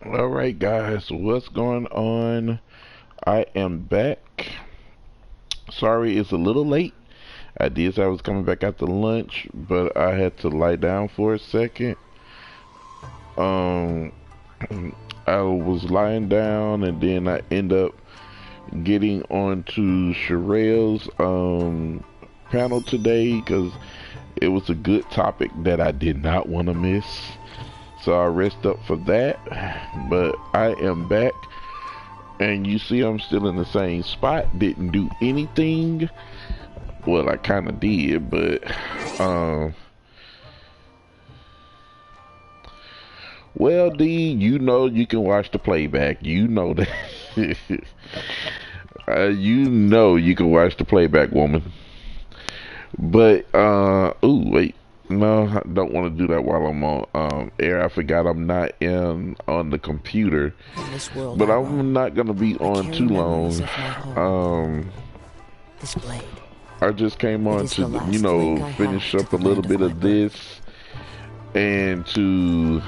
All right, guys, what's going on? I am back. Sorry, it's a little late. I did say I was coming back after lunch, but I had to lie down for a second. Um, I was lying down, and then I end up getting onto Sherelle's panel today because it was a good topic that I did not want to miss. So I rest up for that, but I am back. And you see I'm still in the same spot. Didn't do anything. Well, I kind of did, but well, D, you know you can watch the playback. You know that. You know you can watch the playback, woman. But ooh, wait. No, I don't want to do that while I'm on air. I forgot I'm not in on the computer. In this world But I I'm roam, not gonna be I on carry too memories long. of my home. This blade. I just came It on is to, the last you know, link I finish have up to a the little land bit of of my birth. this and to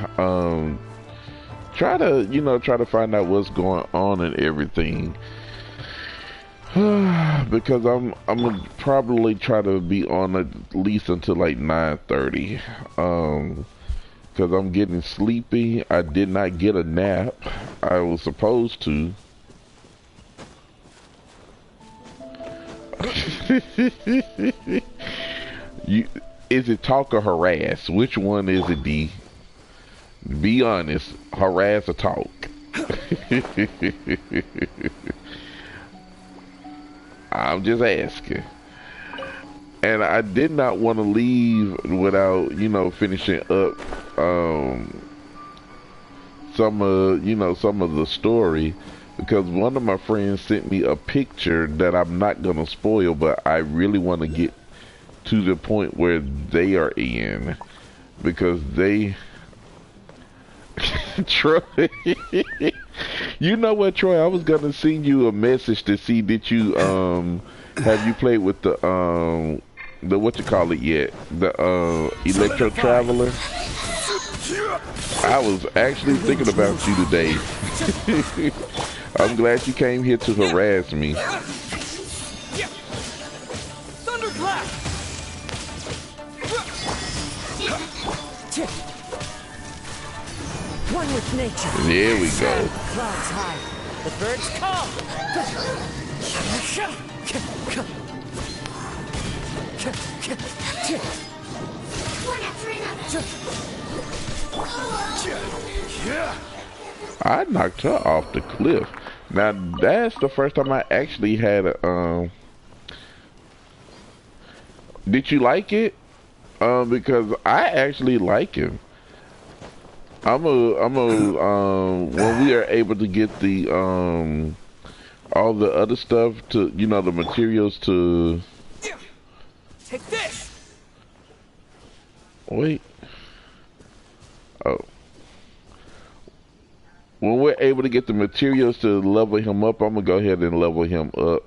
try to, you know, try to find out what's going on and everything. Because I'm gonna probably try to be on at least until like 9:30. Because I'm getting sleepy. I did not get a nap. I was supposed to. You, is it talk or harass? Which one is it, D? Be honest. Harass or talk? I'm just asking. And I did not want to leave without, you know, finishing up some of, you know, some of the story, because one of my friends sent me a picture that I'm not gonna spoil, but I really want to get to the point where they are in, because they Troy. You know what, Troy? I was gonna send you a message to see did you have you played with the what you call it yet? The Electro Traveler. I was actually thinking about you today. I'm glad you came here to harass me. Thunderclap! One with nature. There we go. Clouds high. The birds come. I knocked her off the cliff. Now that's the first time I actually had a. Did you like it? Because I actually like him. When we are able to get the all the other stuff to, you know, the materials to. Take this. Wait. Oh. When we're able to get the materials to level him up, I'm gonna go ahead and level him up.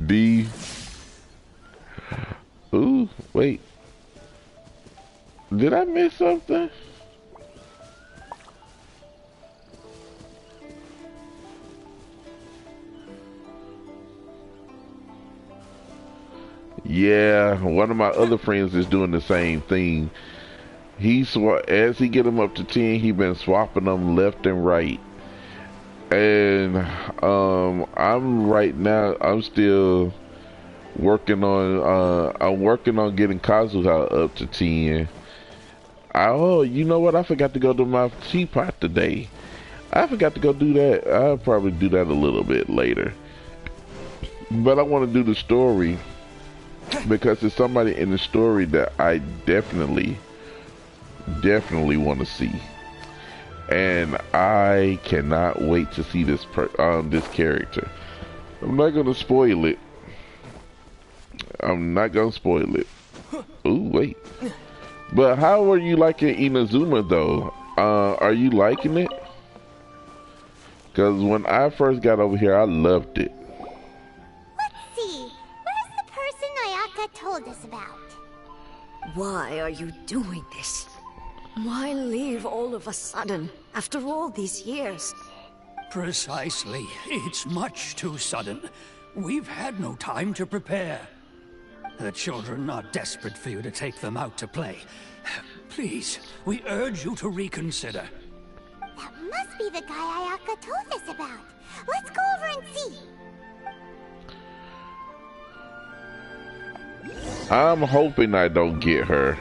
D. Ooh, wait. Did I miss something? Yeah, one of my other friends is doing the same thing. As he get them up to 10, he been swapping them left and right. And I'm right now. I'm working on getting Kazuha up to 10. Oh, you know what? I forgot to go to my teapot today. I forgot to go do that. I'll probably do that a little bit later. But I want to do the story because there's somebody in the story that I definitely want to see, and I cannot wait to see this character. I'm not gonna spoil it. I'm not gonna spoil it. Ooh, wait. But how are you liking Inazuma though? Are you liking it? Because when I first got over here, I loved it. Let's see. Where's the person I are you doing this? Why leave all of a sudden, after all these years? Precisely. It's much too sudden. We've had no time to prepare. The children are desperate for you to take them out to play. Please, we urge you to reconsider. That must be the guy Ayaka told us about. Let's go over and see. I'm hoping I don't get her.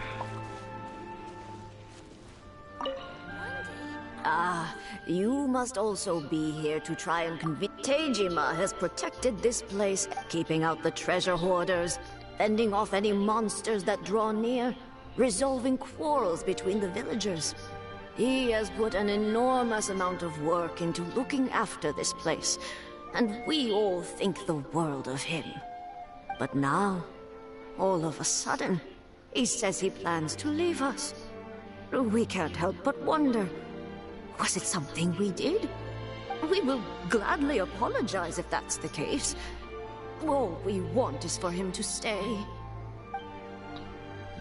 You must also be here to try and convince. Tejima has protected this place, keeping out the treasure hoarders, fending off any monsters that draw near, resolving quarrels between the villagers. He has put an enormous amount of work into looking after this place, and we all think the world of him. But now, all of a sudden, he says he plans to leave us. We can't help but wonder, was it something we did? We will gladly apologize if that's the case. All we want is for him to stay.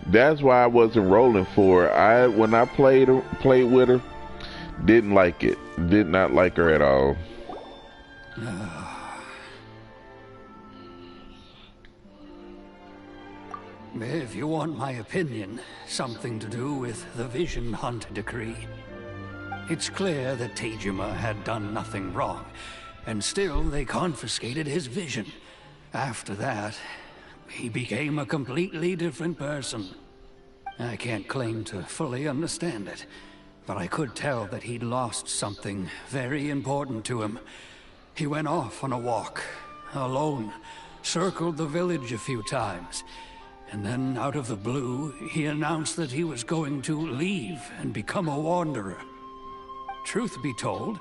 That's why I wasn't rolling for her. When I played with her, didn't like it. Did not like her at all. If you want my opinion, something to do with the Vision Hunt decree. It's clear that Tejima had done nothing wrong, and still they confiscated his vision. After that, he became a completely different person. I can't claim to fully understand it, but I could tell that he'd lost something very important to him. He went off on a walk, alone, circled the village a few times, and then out of the blue, he announced that he was going to leave and become a wanderer. Truth be told,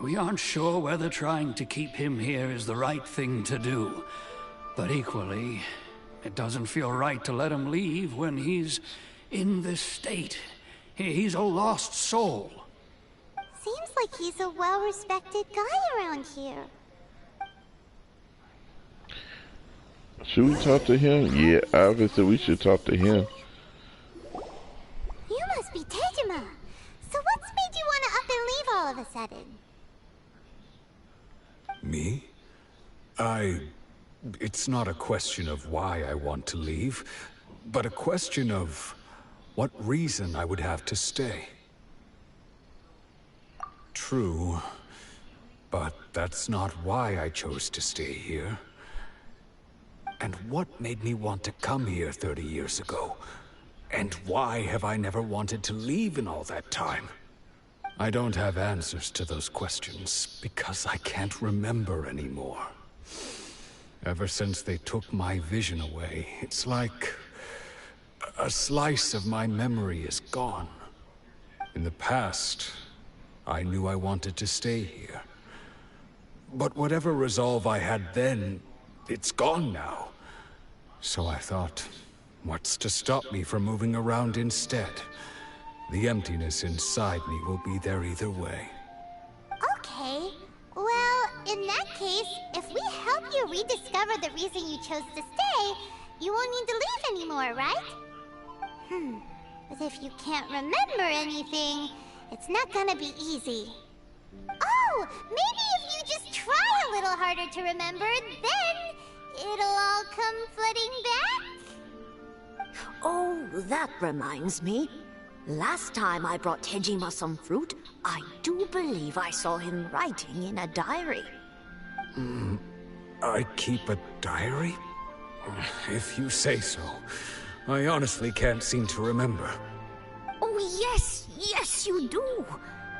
we aren't sure whether trying to keep him here is the right thing to do. But equally, it doesn't feel right to let him leave when he's in this state. He's a lost soul. Seems like he's a well-respected guy around here. Should we talk to him? Yeah, obviously we should talk to him. You must be Tejima. So what's made you want to up and leave all of a sudden? Me? It's not a question of why I want to leave, but a question of what reason I would have to stay. True, but that's not why I chose to stay here. And what made me want to come here 30 years ago? And why have I never wanted to leave in all that time? I don't have answers to those questions because I can't remember anymore. Ever since they took my vision away, it's like a slice of my memory is gone. In the past, I knew I wanted to stay here. But whatever resolve I had then, it's gone now. So I thought, what's to stop me from moving around instead? The emptiness inside me will be there either way. Okay. Well, in that case, if we help you rediscover the reason you chose to stay, you won't need to leave anymore, right? But if you can't remember anything, it's not gonna be easy. Oh, maybe if you just try a little harder to remember, then it'll all come flooding back? Oh, that reminds me. Last time I brought Tejima some fruit, I do believe I saw him writing in a diary. I keep a diary? If you say so. I honestly can't seem to remember. Oh, yes, you do.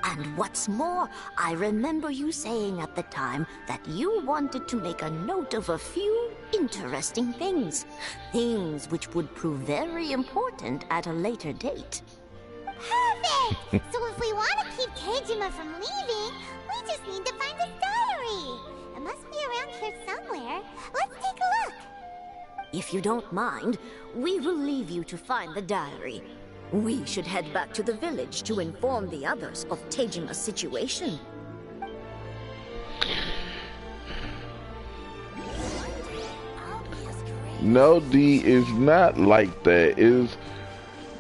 And what's more, I remember you saying at the time that you wanted to make a note of a few interesting things. Things which would prove very important at a later date. Perfect! So if we want to keep Tejima from leaving, we just need to find his diary. It must be around here somewhere. Let's take a look. If you don't mind, we will leave you to find the diary. We should head back to the village to inform the others of Tejima's situation. No, D is not like that.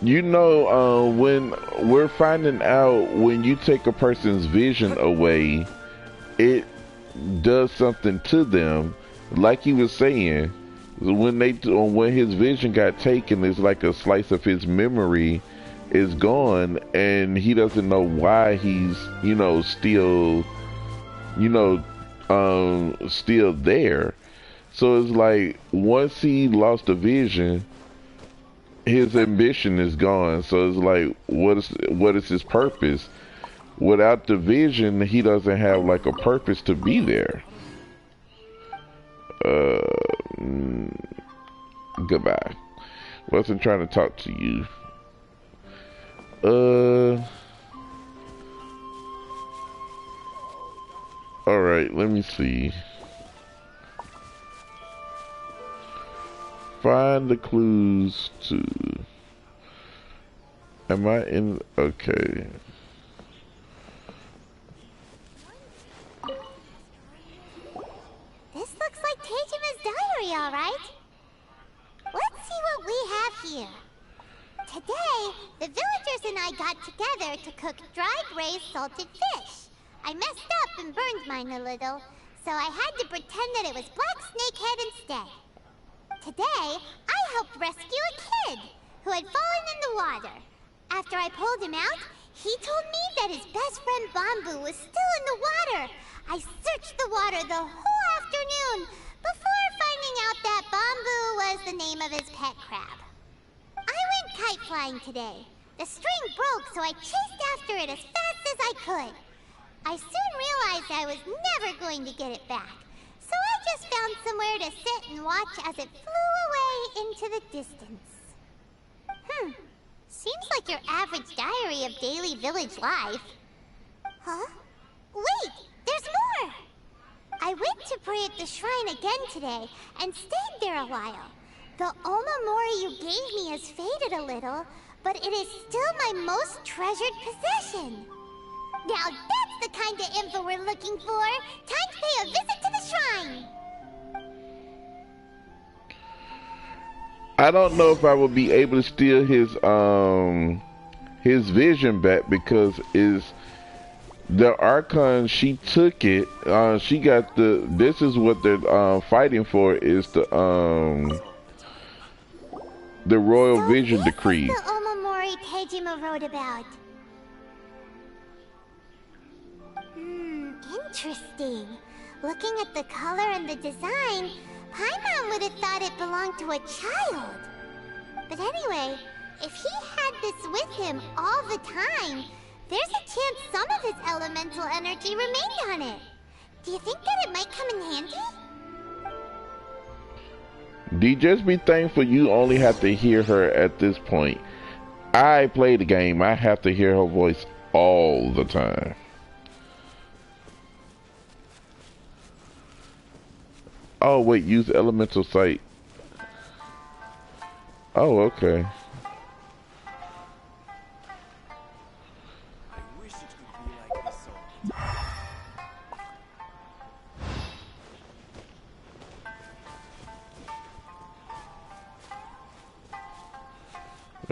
You know, when we're finding out when you take a person's vision away, it does something to them. Like he was saying, when his vision got taken, it's like a slice of his memory is gone, and he doesn't know why he's, still, still there. So it's like once he lost the vision, his ambition is gone. So it's like, what is his purpose? Without the vision, he doesn't have like a purpose to be there. Goodbye. Wasn't trying to talk to you. Alright, let me see. Find the clues to... Am I in... Okay. This looks like Teijima's diary, alright? Let's see what we have here. Today, the villagers and I got together to cook dried braised salted fish. I messed up and burned mine a little, so I had to pretend that it was black snakehead instead. Today, I helped rescue a kid who had fallen in the water. After I pulled him out, he told me that his best friend Bamboo was still in the water. I searched the water the whole afternoon before finding out that Bamboo was the name of his pet crab. I went kite flying today. The string broke, so I chased after it as fast as I could. I soon realized I was never going to get it back, so I just found somewhere to sit and watch as it flew away into the distance. Seems like your average diary of daily village life. Huh? Wait, there's more! I went to pray at the shrine again today and stayed there a while. The Omamori you gave me has faded a little, but it is still my most treasured possession. Now that's the kind of info we're looking for. Time to pay a visit to the shrine. I don't know if I will be able to steal his vision back, because the Archon, she took it. She got this is what they're fighting for, is the Royal Vision Decree. The Omamori Teijima wrote about. Interesting. Looking at the color and the design, Paimon would have thought it belonged to a child. But anyway, if he had this with him all the time, there's a chance some of his elemental energy remained on it. Do you think that it might come in handy? D, just be thankful you only have to hear her at this point. I play the game, I have to hear her voice all the time. Oh wait, use elemental sight. Oh, okay.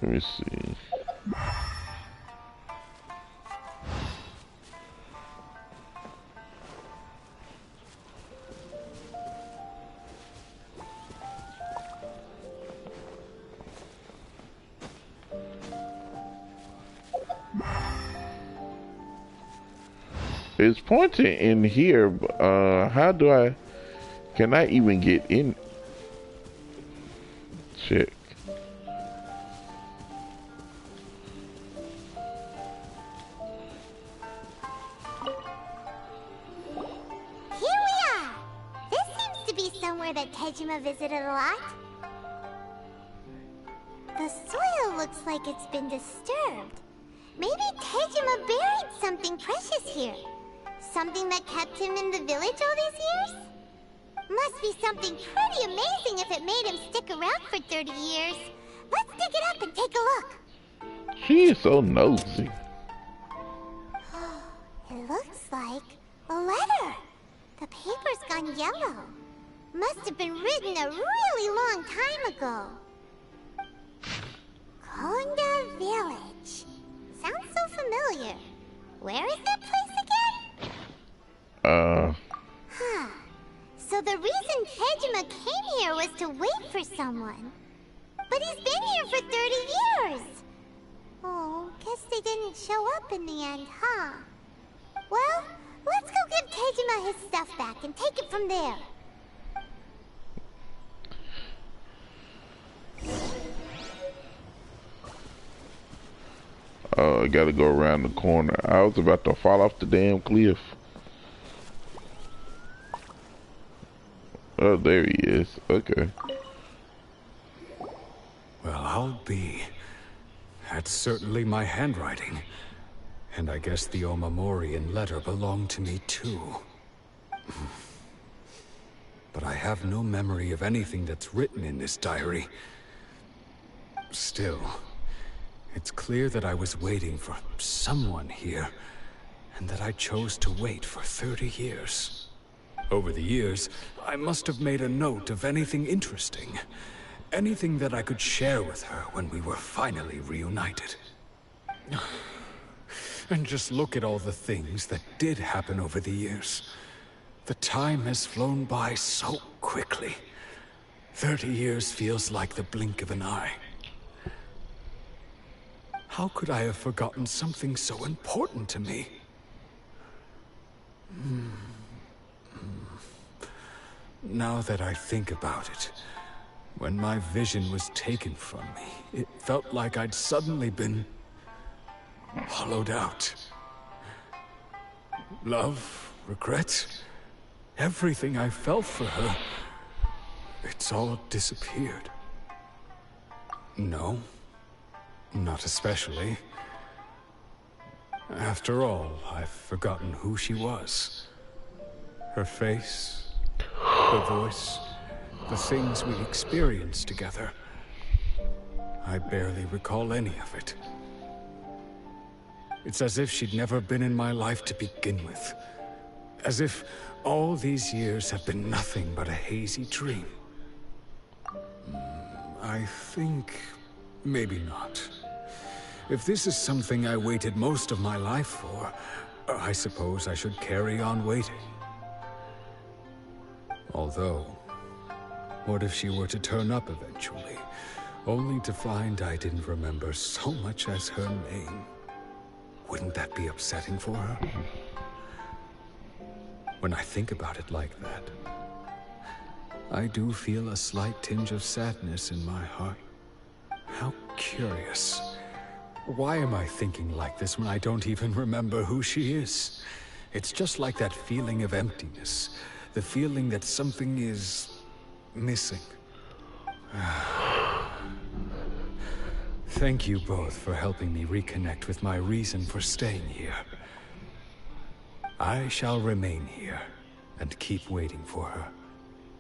Let me see. It's pointing in here, but how do can I even get in? Check. Here we are! This seems to be somewhere that Teijima visited a lot. The soil looks like it's been disturbed. Maybe Teijima buried something precious here. Something that kept him in the village all these years? Must be something pretty amazing if it made him stick around for 30 years. Let's dig it up and take a look. She is so nosy. It looks like a letter. The paper's gone yellow. Must have been written a really long time ago. Calling Honda Village. Sounds so familiar. Where is that place again? Huh. So the reason Tejima came here was to wait for someone. But he's been here for 30 years. Oh, guess they didn't show up in the end, huh? Well, let's go give Tejima his stuff back and take it from there. Oh, I gotta go around the corner. I was about to fall off the damn cliff. Oh, there he is. Okay. Well, I'll be. That's certainly my handwriting. And I guess the Omamorian letter belonged to me too. But I have no memory of anything that's written in this diary. Still, it's clear that I was waiting for someone here, and that I chose to wait for 30 years. Over the years, I must have made a note of anything interesting. Anything that I could share with her when we were finally reunited. And just look at all the things that did happen over the years. The time has flown by so quickly. 30 years feels like the blink of an eye. How could I have forgotten something so important to me? Now that I think about it, when my vision was taken from me, it felt like I'd suddenly been hollowed out. Love, regret, everything I felt for her, it's all disappeared. No, not especially. After all, I've forgotten who she was. Her face, her voice, the things we experienced together. I barely recall any of it. It's as if she'd never been in my life to begin with. As if all these years have been nothing but a hazy dream. I think maybe not. If this is something I waited most of my life for, I suppose I should carry on waiting. Although, what if she were to turn up eventually, only to find I didn't remember so much as her name? Wouldn't that be upsetting for her? When I think about it like that, I do feel a slight tinge of sadness in my heart. How curious. Why am I thinking like this when I don't even remember who she is? It's just like that feeling of emptiness. The feeling that something is missing. Thank you both for helping me reconnect with my reason for staying here. I shall remain here and keep waiting for her.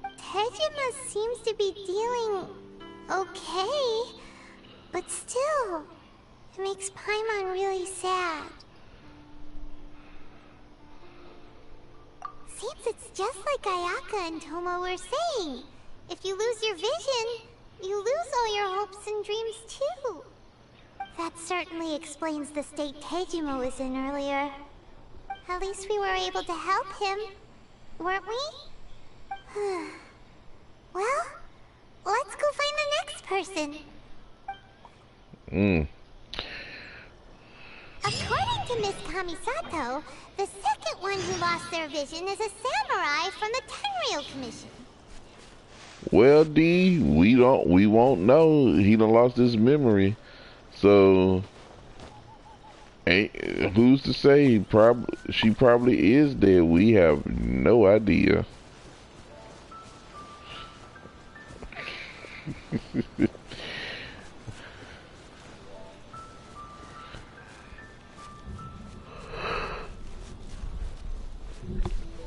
Tejima seems to be dealing okay, but still, it makes Paimon really sad. Seems it's just like Ayaka and Toma were saying. If you lose your vision, you lose all your hopes and dreams too. That certainly explains the state Tejima was in earlier. At least we were able to help him, weren't we? Well, let's go find the next person. According to Miss Kamisato, the second one who lost their vision is a samurai from the Tenryou Commission. Well, D, we won't know. He done lost his memory, so who's to say? She probably is dead. We have no idea.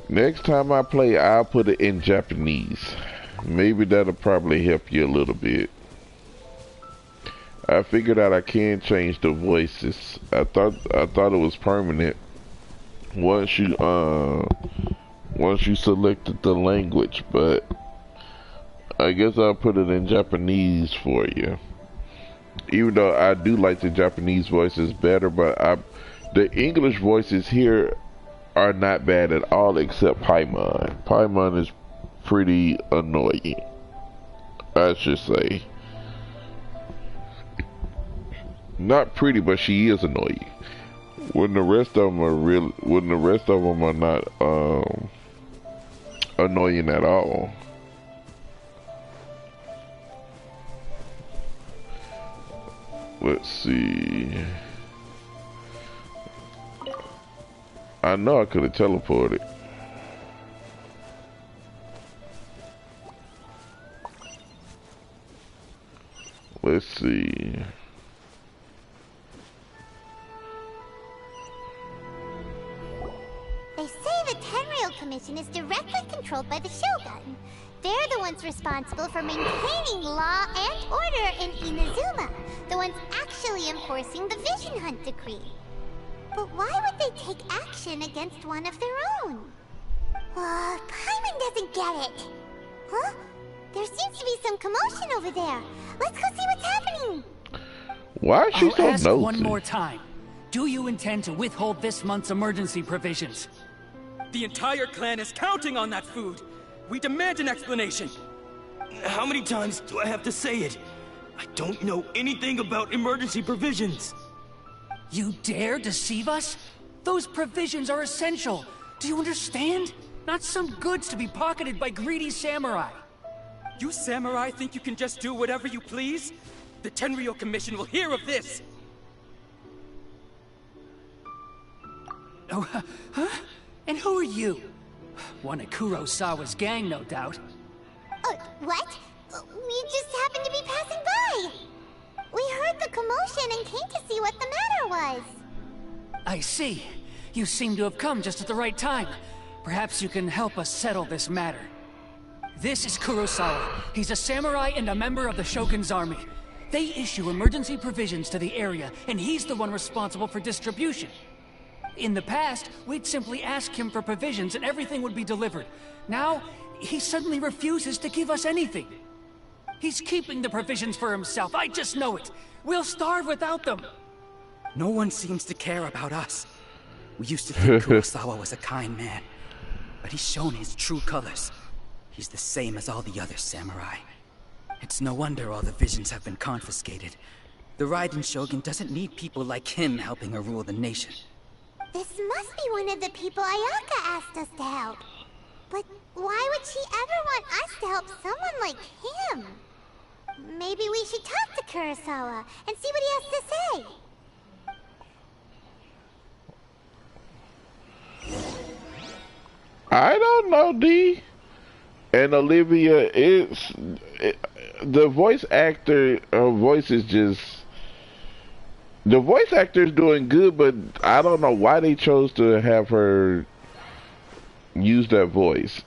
Next time I play, I'll put it in Japanese. Maybe that'll probably help you a little bit. I figured out I can change the voices. I thought it was permanent. Once you selected the language, but I guess I'll put it in Japanese for you. Even though I do like the Japanese voices better, but the English voices here are not bad at all, except Paimon. Paimon is pretty annoying, I should say. Not pretty, but she is annoying. When the rest of them are not annoying at all. Let's see. I know I could have teleported. Let's see. They say the Tenryou Commission is directly controlled by the Shogun. They're the ones responsible for maintaining law and order in Inazuma. The ones actually enforcing the Vision Hunt Decree. But why would they take action against one of their own? Paimon doesn't get it. Huh? There seems to be some commotion over there. Let's go see what's happening. Why is she so I'll ask nosy? one more time. Do you intend to withhold this month's emergency provisions? The entire clan is counting on that food. We demand an explanation. How many times do I have to say it? I don't know anything about emergency provisions. You dare deceive us? Those provisions are essential. Do you understand? Not some goods to be pocketed by greedy samurai. You samurai think you can just do whatever you please? The Tenryou Commission will hear of this. Oh, huh? And who are you? One of Kurosawa's gang, no doubt. What? We just happened to be passing by. We heard the commotion and came to see what the matter was. I see. You seem to have come just at the right time. Perhaps you can help us settle this matter. This is Kurosawa. He's a samurai and a member of the Shogun's army. They issue emergency provisions to the area, and he's the one responsible for distribution. In the past, we'd simply ask him for provisions and everything would be delivered. Now, he suddenly refuses to give us anything. He's keeping the provisions for himself, I just know it. We'll starve without them. No one seems to care about us. We used to think Kurosawa was a kind man, but he's shown his true colors. He's the same as all the other samurai. It's no wonder all the visions have been confiscated. The Raiden Shogun doesn't need people like him helping her rule the nation. This must be one of the people Ayaka asked us to help. But why would she ever want us to help someone like him? Maybe we should talk to Kurosawa and see what he has to say. I don't know, D. And Olivia, the voice actor, her voice is just... The voice actor is doing good, but I don't know why they chose to have her use that voice.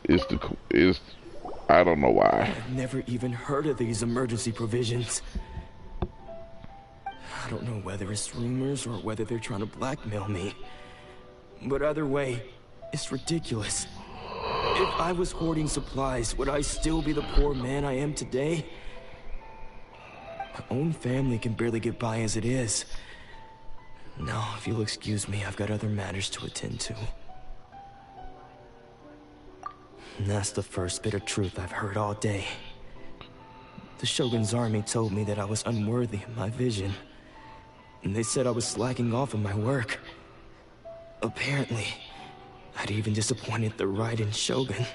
I don't know why. I've never even heard of these emergency provisions. I don't know whether it's rumors or whether they're trying to blackmail me. But either way, it's ridiculous. If I was hoarding supplies, would I still be the poor man I am today? My own family can barely get by as it is. Now, if you'll excuse me, I've got other matters to attend to. And that's the first bit of truth I've heard all day. The Shogun's army told me that I was unworthy of my vision. And they said I was slacking off in my work. Apparently, I'd even disappointed the Raiden Shogun.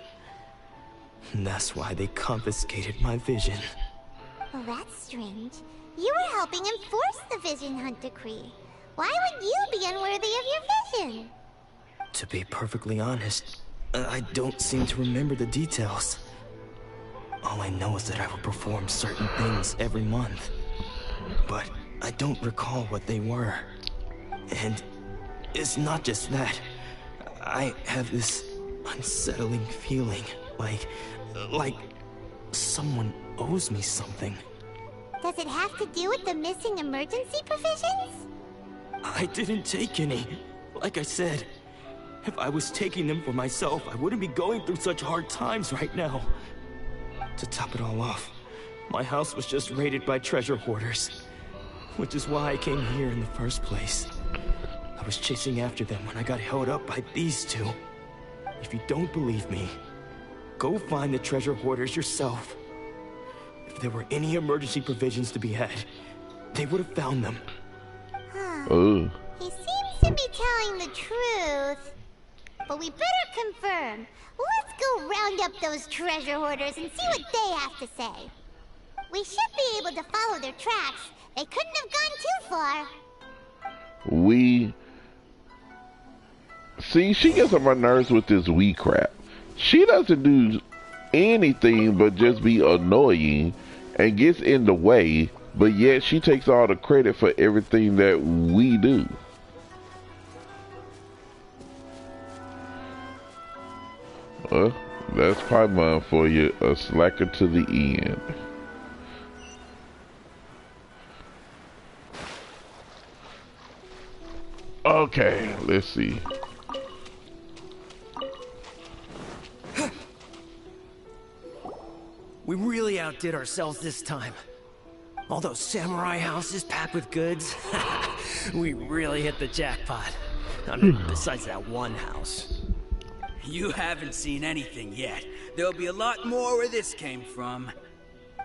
And that's why they confiscated my vision. Well, that's strange. You were helping enforce the Vision Hunt Decree. Why would you be unworthy of your vision? To be perfectly honest, I don't seem to remember the details. All I know is that I would perform certain things every month. But I don't recall what they were. And it's not just that. I have this unsettling feeling, like someone owes me something. Does it have to do with the missing emergency provisions? I didn't take any. Like I said, if I was taking them for myself, I wouldn't be going through such hard times right now. To top it all off, my house was just raided by treasure hoarders. which is why I came here in the first place. I was chasing after them when I got held up by these two. If you don't believe me, go find the treasure hoarders yourself. If there were any emergency provisions to be had, they would have found them. Oh. He seems to be telling the truth. But we better confirm. Let's go round up those treasure hoarders and see what they have to say. We should be able to follow their tracks. They couldn't have gone too far. See, she gets on my nerves with this we crap. She doesn't do anything but just be annoying and gets in the way, but yet she takes all the credit for everything that we do. That's Paimon for you, a slacker to the end. Okay, let's see. We really outdid ourselves this time. All those samurai houses packed with goods. We really hit the jackpot. I mean, besides that one house. You haven't seen anything yet. There'll be a lot more where this came from.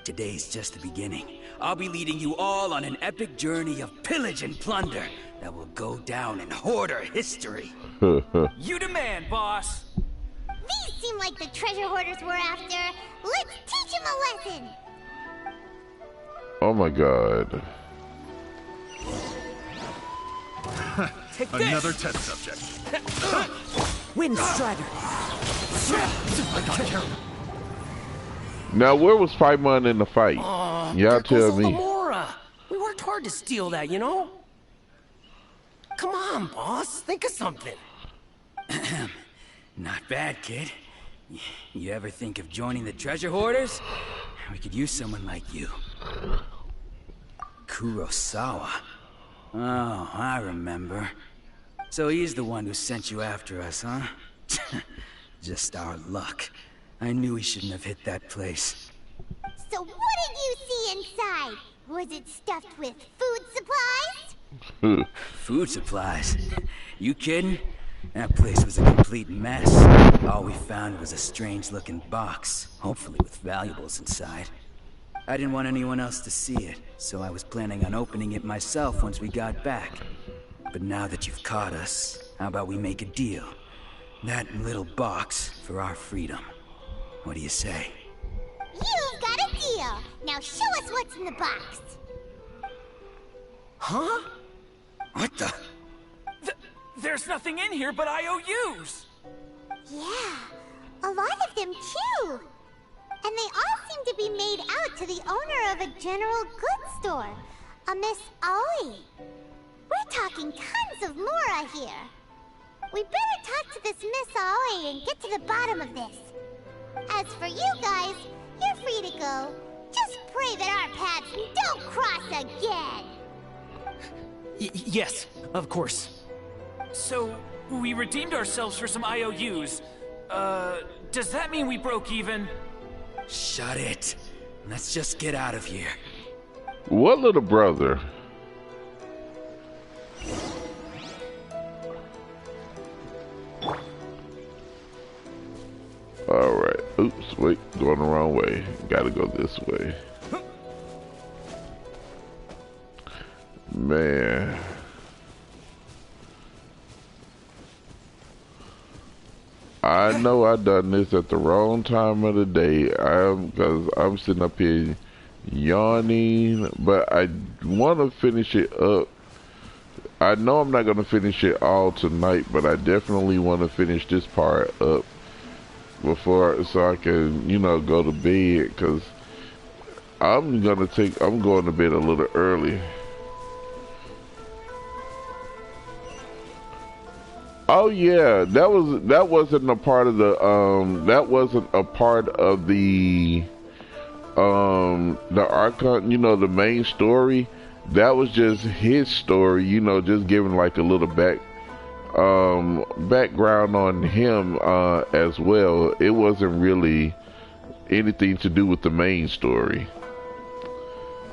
Today's just the beginning. I'll be leading you all on an epic journey of pillage and plunder that will go down in hoarder history. You demand, boss. These seem like the treasure hoarders we're after. Let's teach them a lesson. Oh my god. Another test subject. Wind Strider. Now, where was Paimon in the fight? Y'all tell me. We worked hard to steal that, you know? Come on, boss. Think of something. Not bad, kid. You ever think of joining the treasure hoarders? We could use someone like you. Kurosawa. Oh, I remember. So he's the one who sent you after us, huh? Just our luck. I knew he shouldn't have hit that place. So what did you see inside? Was it stuffed with food supplies? Food supplies? You kidding? That place was a complete mess. All we found was a strange-looking box, hopefully with valuables inside. I didn't want anyone else to see it, so I was planning on opening it myself once we got back. But now that you've caught us, how about we make a deal? That little box for our freedom. What do you say? You've got a deal. Now show us what's in the box. Huh? What the? There's nothing in here but IOUs. Yeah, a lot of them too. And they all seem to be made out to the owner of a general goods store, a Miss Aoi. We're talking tons of Mora here. We better talk to this Miss Aoi and get to the bottom of this. As for you guys, you're free to go. Just pray that our paths don't cross again. Yes, of course. So, we redeemed ourselves for some IOUs. Does that mean we broke even? Shut it. Let's just get out of here. What little brother? Alright. Oops, wait. Going the wrong way. Gotta go this way. Man. I know I done this at the wrong time of the day. Because I'm sitting up here yawning, but I want to finish it up. I know I'm not going to finish it all tonight, but I definitely want to finish this part up before, so I can, you know, go to bed, because I'm going to bed a little early. Oh yeah, that wasn't a part of the Archon, you know, the main story. That was just his story, you know, just giving like a little background on him as well. It wasn't really anything to do with the main story.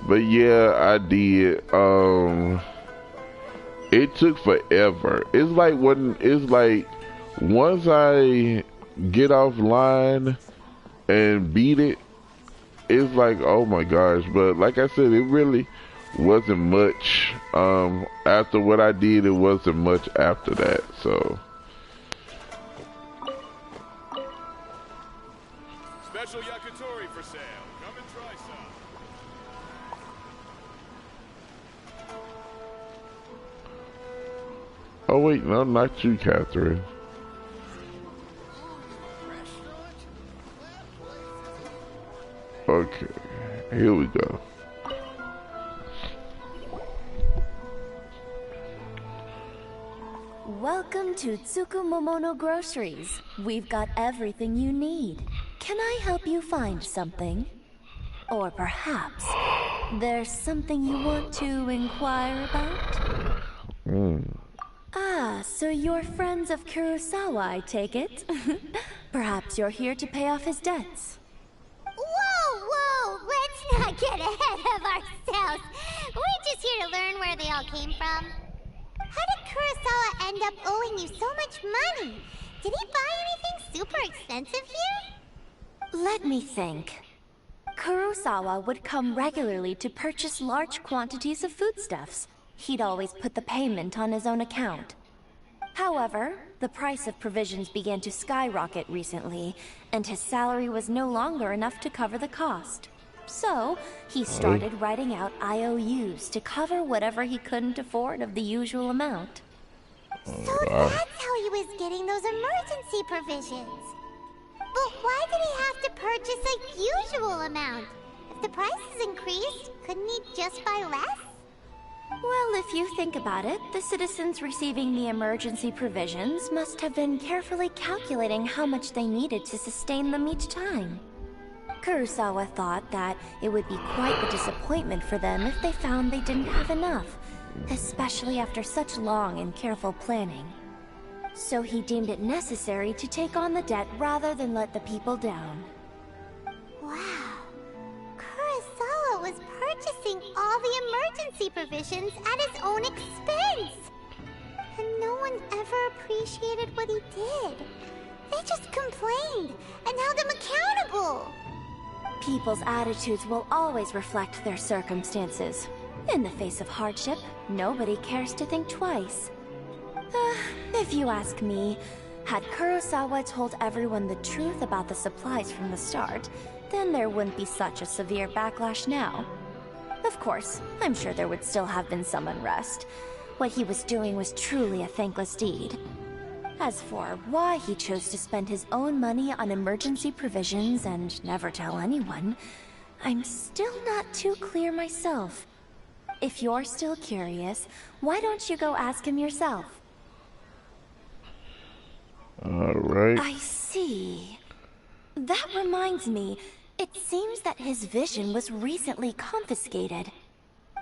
But yeah, I did. It took forever. It's like once I get offline and beat it, it's like, oh my gosh. But like I said, it really wasn't much. After what I did, it wasn't much after that. So. Special yakitori for sale. Come and try some. Oh wait, no, not you, Catherine. Okay, here we go. Welcome to Tsukumomono Groceries. We've got everything you need. Can I help you find something? Or perhaps there's something you want to inquire about? Ah, so you're friends of Kurosawa, I take it? Perhaps you're here to pay off his debts. Whoa! Let's not get ahead of ourselves. We're just here to learn where they all came from. How did Kurosawa end up owing you so much money? Did he buy anything super expensive here? Let me think. Kurosawa would come regularly to purchase large quantities of foodstuffs. He'd always put the payment on his own account. However, the price of provisions began to skyrocket recently, and his salary was no longer enough to cover the cost. So, he started writing out IOUs to cover whatever he couldn't afford of the usual amount. So that's how he was getting those emergency provisions. But why did he have to purchase a usual amount? If the prices increased, couldn't he just buy less? Well, if you think about it, the citizens receiving the emergency provisions must have been carefully calculating how much they needed to sustain them each time. Kurosawa thought that it would be quite a disappointment for them if they found they didn't have enough, especially after such long and careful planning. So he deemed it necessary to take on the debt rather than let the people down. Wow. Kurosawa was purchasing all the emergency provisions at his own expense. And no one ever appreciated what he did. They just complained and held him accountable. People's attitudes will always reflect their circumstances. In the face of hardship, nobody cares to think twice. If you ask me, had Kurosawa told everyone the truth about the supplies from the start, then there wouldn't be such a severe backlash now. Of course, I'm sure there would still have been some unrest. What he was doing was truly a thankless deed. As for why he chose to spend his own money on emergency provisions and never tell anyone, I'm still not too clear myself. If you're still curious, why don't you go ask him yourself? Alright. I see. That reminds me, it seems that his vision was recently confiscated.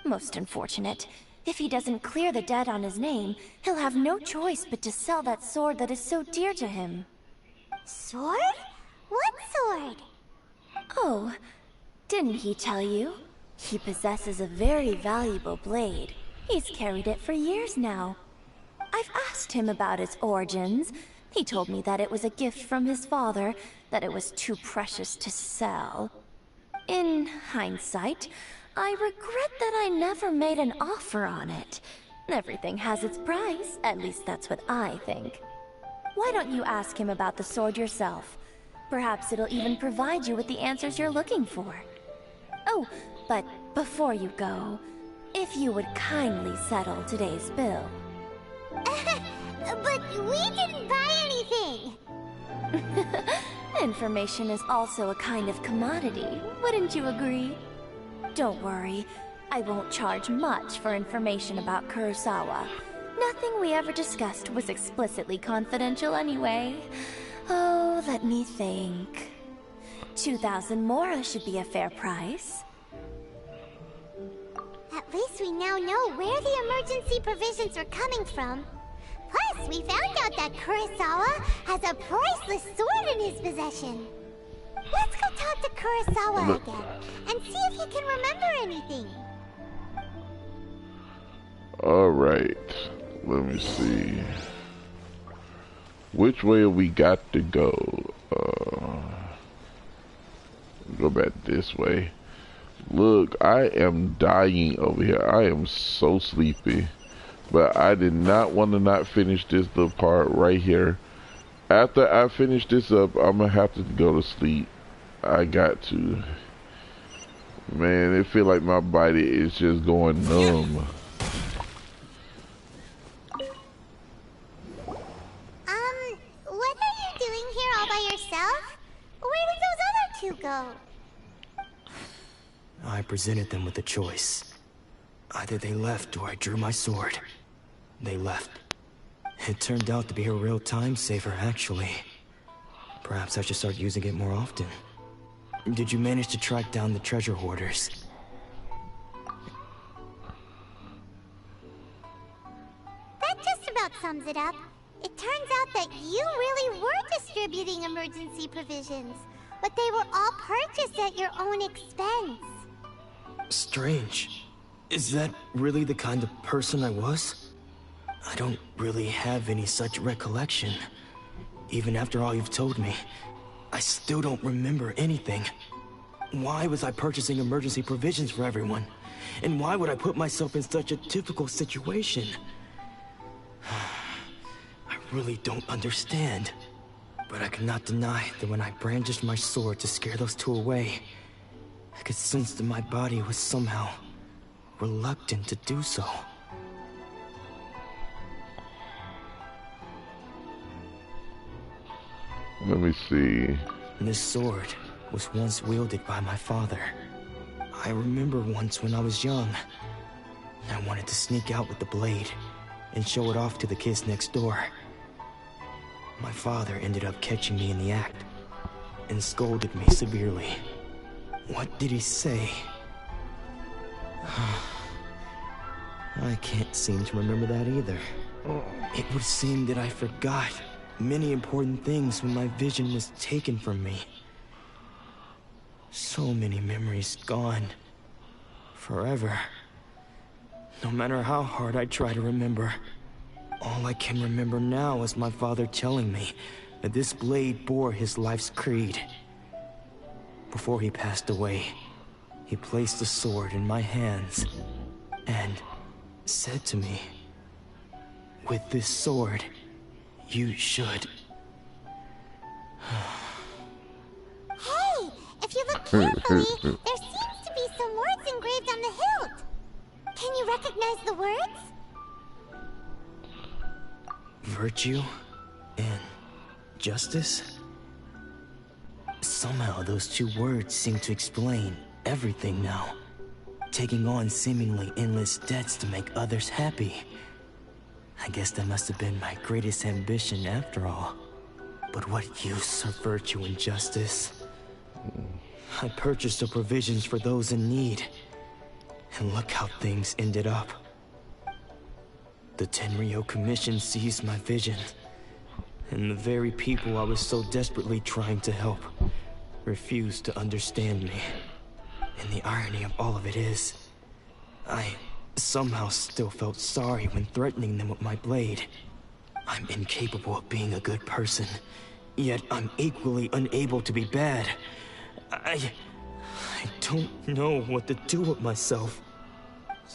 Most unfortunate. If he doesn't clear the debt on his name, he'll have no choice but to sell that sword that is so dear to him. Sword? What sword? Oh, didn't he tell you? He possesses a very valuable blade. He's carried it for years now. I've asked him about its origins. He told me that it was a gift from his father, that it was too precious to sell. In hindsight, I regret that I never made an offer on it. Everything has its price, at least that's what I think. Why don't you ask him about the sword yourself? Perhaps it'll even provide you with the answers you're looking for. Oh, but before you go, if you would kindly settle today's bill. But we didn't buy anything! Information is also a kind of commodity, wouldn't you agree? Don't worry, I won't charge much for information about Kurosawa. Nothing we ever discussed was explicitly confidential anyway. Oh, let me think. 2,000 mora should be a fair price. At least we now know where the emergency provisions were coming from. Plus, we found out that Kurosawa has a priceless sword in his possession. Let's go talk to Kurosawa again and see if he can remember anything. Alright, let me see. Which way have we got to go? Go back this way. Look, I am dying over here. I am so sleepy. But I did not want to not finish this little part right here. After I finish this up, I'm going to have to go to sleep. I got to. Man, it feel like my body is just going numb. What are you doing here all by yourself? Where did those other two go? I presented them with a choice. Either they left or I drew my sword. They left. It turned out to be a real time saver, actually. Perhaps I should start using it more often. Did you manage to track down the treasure hoarders? That just about sums it up. It turns out that you really were distributing emergency provisions, but they were all purchased at your own expense. Strange. Is that really the kind of person I was? I don't really have any such recollection. Even after all you've told me, I still don't remember anything. Why was I purchasing emergency provisions for everyone? And why would I put myself in such a difficult situation? I really don't understand. But I cannot deny that when I brandished my sword to scare those two away, I could sense that my body was somehow reluctant to do so. Let me see. This sword was once wielded by my father. I remember once when I was young, I wanted to sneak out with the blade and show it off to the kids next door. My father ended up catching me in the act and scolded me severely. What did he say? I can't seem to remember that either. It would seem that I forgot many important things when my vision was taken from me. So many memories gone. Forever. No matter how hard I try to remember, all I can remember now is my father telling me that this blade bore his life's creed. Before he passed away, he placed the sword in my hands and said to me, "With this sword, you should..." Hey, if you look carefully, there seems to be some words engraved on the hilt. Can you recognize the words? Virtue and justice? Somehow those two words seem to explain everything now. Taking on seemingly endless debts to make others happy. I guess that must have been my greatest ambition after all. But what use are virtue and justice? I purchased the provisions for those in need. And look how things ended up. The Tenryo Commission seized my vision. And the very people I was so desperately trying to help refused to understand me. And the irony of all of it is, I somehow still felt sorry when threatening them with my blade. I'm incapable of being a good person, yet I'm equally unable to be bad. I don't know what to do with myself.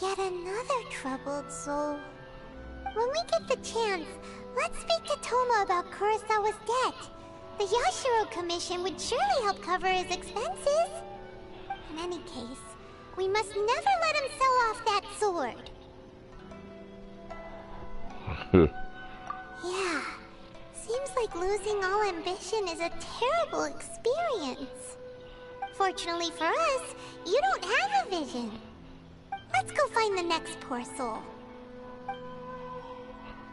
Yet another troubled soul. When we get the chance, let's speak to Toma about Kurosawa's debt. The Yashiro Commission would surely help cover his expenses. In any case, we must never let him sell off that sword. Yeah, seems like losing all ambition is a terrible experience. Fortunately for us, you don't have a vision. Let's go find the next poor soul.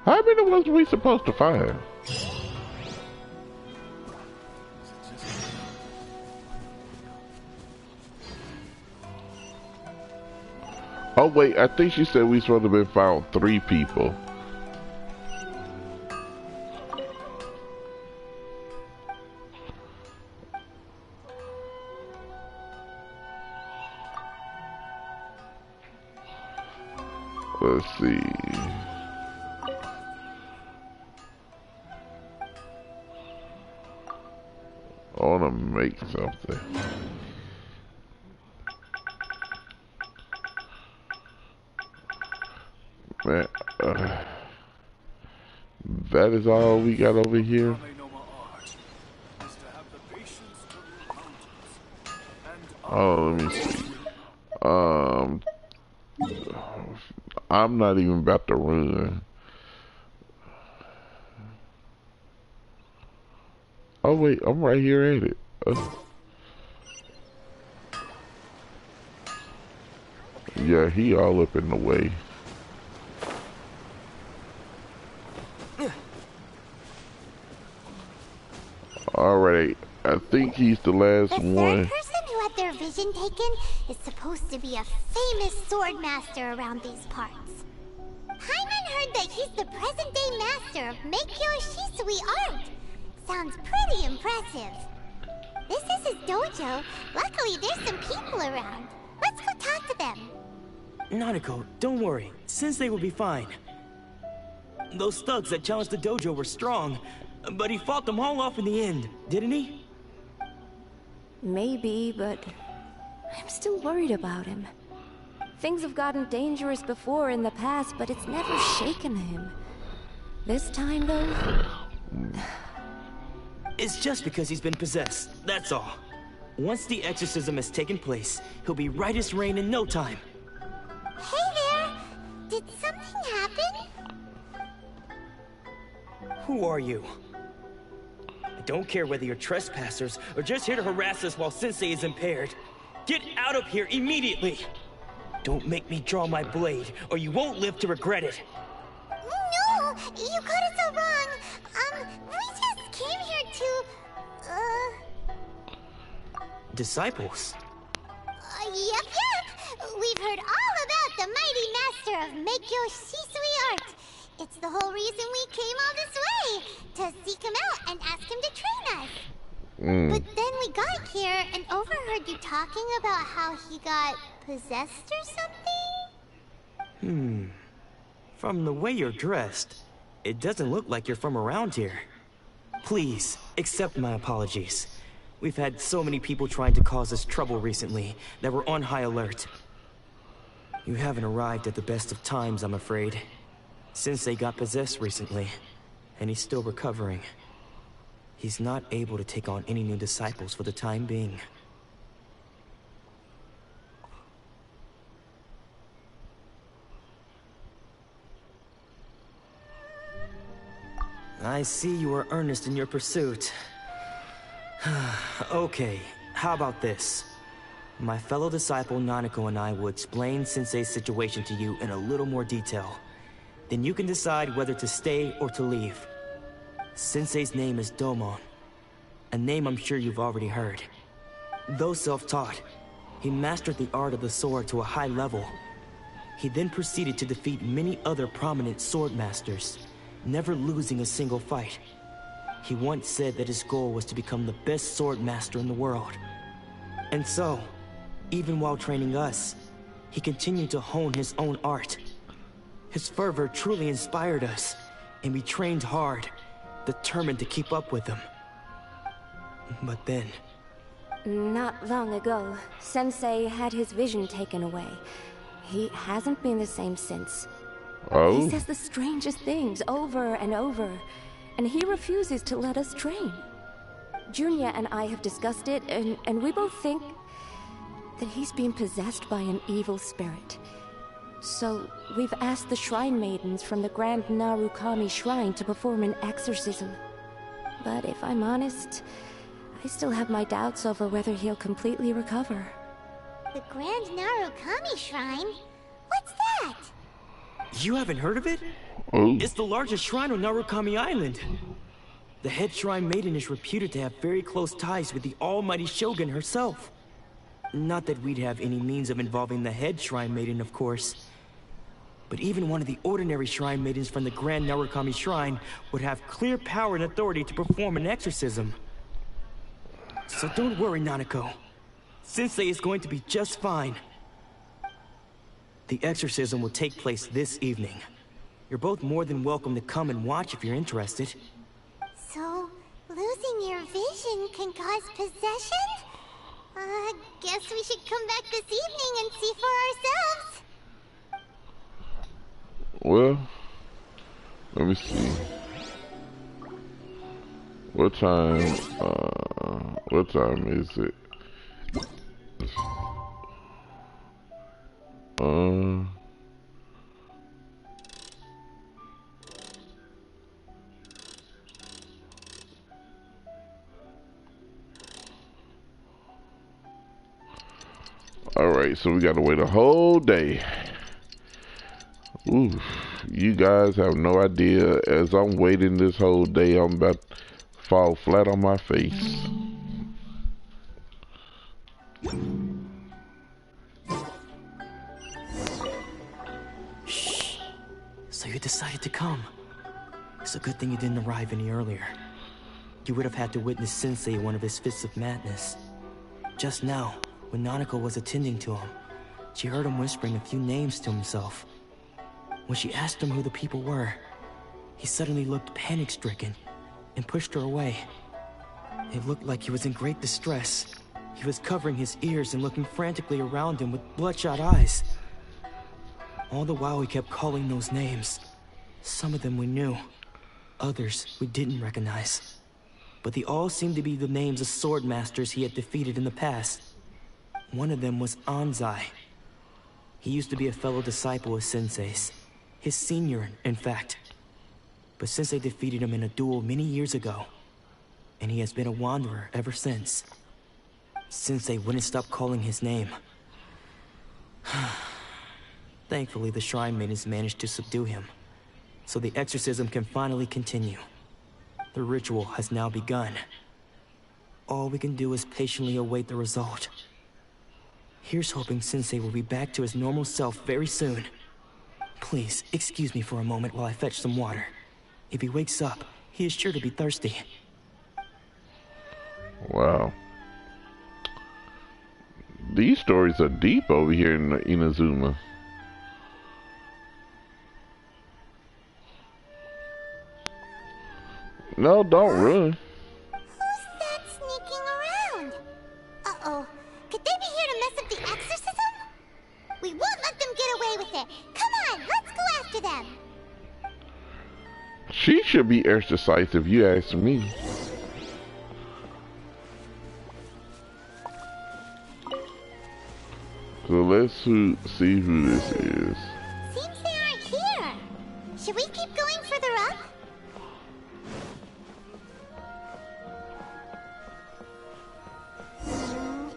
How many was we supposed to find? Oh wait, I think she said we supposed to have been found 3 people. Let's see. I want to make something. Man, that is all we got over here. Oh, let me see. I'm not even about to run. Oh wait, I'm right here at it. Yeah, he all up in the way. Alright, I think he's the last one. The third person who had their vision taken is supposed to be a famous sword master around these parts. Paimon heard that he's the present-day master of Meikyo Shisui art. Sounds pretty impressive. This is his dojo. Luckily, there's some people around. Let's go talk to them. Nanako, don't worry. Sensei will be fine. Those thugs that challenged the dojo were strong, but he fought them all off in the end, didn't he? Maybe, but I'm still worried about him. Things have gotten dangerous before in the past, but it's never shaken him. This time, though... It's just because he's been possessed, that's all. Once the exorcism has taken place, he'll be right as rain in no time. Hey there! Did something happen? Who are you? I don't care whether you're trespassers or just here to harass us while Sensei is impaired. Get out of here immediately! Don't make me draw my blade, or you won't live to regret it. No! You got it so wrong! We just came here to... Disciples? Yep. We've heard all about the mighty master of Meikyo Shisui art. It's the whole reason we came all this way, to seek him out and ask him to train us. But then we got here and overheard you talking about how he got possessed or something? From the way you're dressed, it doesn't look like you're from around here. Please, accept my apologies. We've had so many people trying to cause us trouble recently that we're on high alert. You haven't arrived at the best of times, I'm afraid. Sensei got possessed recently, and he's still recovering. He's not able to take on any new disciples for the time being. I see you are earnest in your pursuit. Okay, how about this? My fellow disciple Nanako and I will explain Sensei's situation to you in a little more detail. Then you can decide whether to stay or to leave. Sensei's name is Domon, a name I'm sure you've already heard. Though self-taught, he mastered the art of the sword to a high level. He then proceeded to defeat many other prominent sword masters, never losing a single fight. He once said that his goal was to become the best sword master in the world. And so, even while training us, he continued to hone his own art. His fervor truly inspired us, and we trained hard, determined to keep up with him. But then... Not long ago, Sensei had his vision taken away. He hasn't been the same since. Oh? He says the strangest things over and over, and he refuses to let us train. Junya and I have discussed it, and we both think that he's being possessed by an evil spirit. So, we've asked the Shrine Maidens from the Grand Narukami Shrine to perform an exorcism. But if I'm honest, I still have my doubts over whether he'll completely recover. The Grand Narukami Shrine? What's that? You haven't heard of it? Oh. It's the largest shrine on Narukami Island. The head Shrine Maiden is reputed to have very close ties with the almighty Shogun herself. Not that we'd have any means of involving the head Shrine Maiden, of course. But even one of the ordinary Shrine Maidens from the Grand Narukami Shrine would have clear power and authority to perform an exorcism. So don't worry, Nanako. Sensei is going to be just fine. The exorcism will take place this evening. You're both more than welcome to come and watch if you're interested. So, losing your vision can cause possession? Guess we should come back this evening and see for ourselves. Well, let me see. What time is it? Alright, so we gotta wait a whole day. Oof, you guys have no idea. As I'm waiting this whole day, I'm about to fall flat on my face. Shh. So you decided to come. It's a good thing you didn't arrive any earlier. You would have had to witness Sensei one of his fits of madness. Just now, when Nanako was attending to him, she heard him whispering a few names to himself. When she asked him who the people were, he suddenly looked panic-stricken and pushed her away. It looked like he was in great distress. He was covering his ears and looking frantically around him with bloodshot eyes. All the while he kept calling those names. Some of them we knew, others we didn't recognize. But they all seemed to be the names of sword masters he had defeated in the past. One of them was Anzai. He used to be a fellow disciple of Sensei's. His senior, in fact. But Sensei defeated him in a duel many years ago, and he has been a wanderer ever since. Sensei wouldn't stop calling his name. Thankfully, the Shrine Maidens managed to subdue him, so the exorcism can finally continue. The ritual has now begun. All we can do is patiently await the result. Here's hoping Sensei will be back to his normal self very soon. Please, excuse me for a moment while I fetch some water. If he wakes up, he is sure to be thirsty. Wow. These stories are deep over here in Inazuma. No, don't run. Who's that sneaking around? Uh-oh. Could they be here to mess up the exorcism? We won't let them get away with it. Come on, let's go after them. She should be exercised if you ask me. So let's see who this is. Seems they aren't here. Should we keep going further up?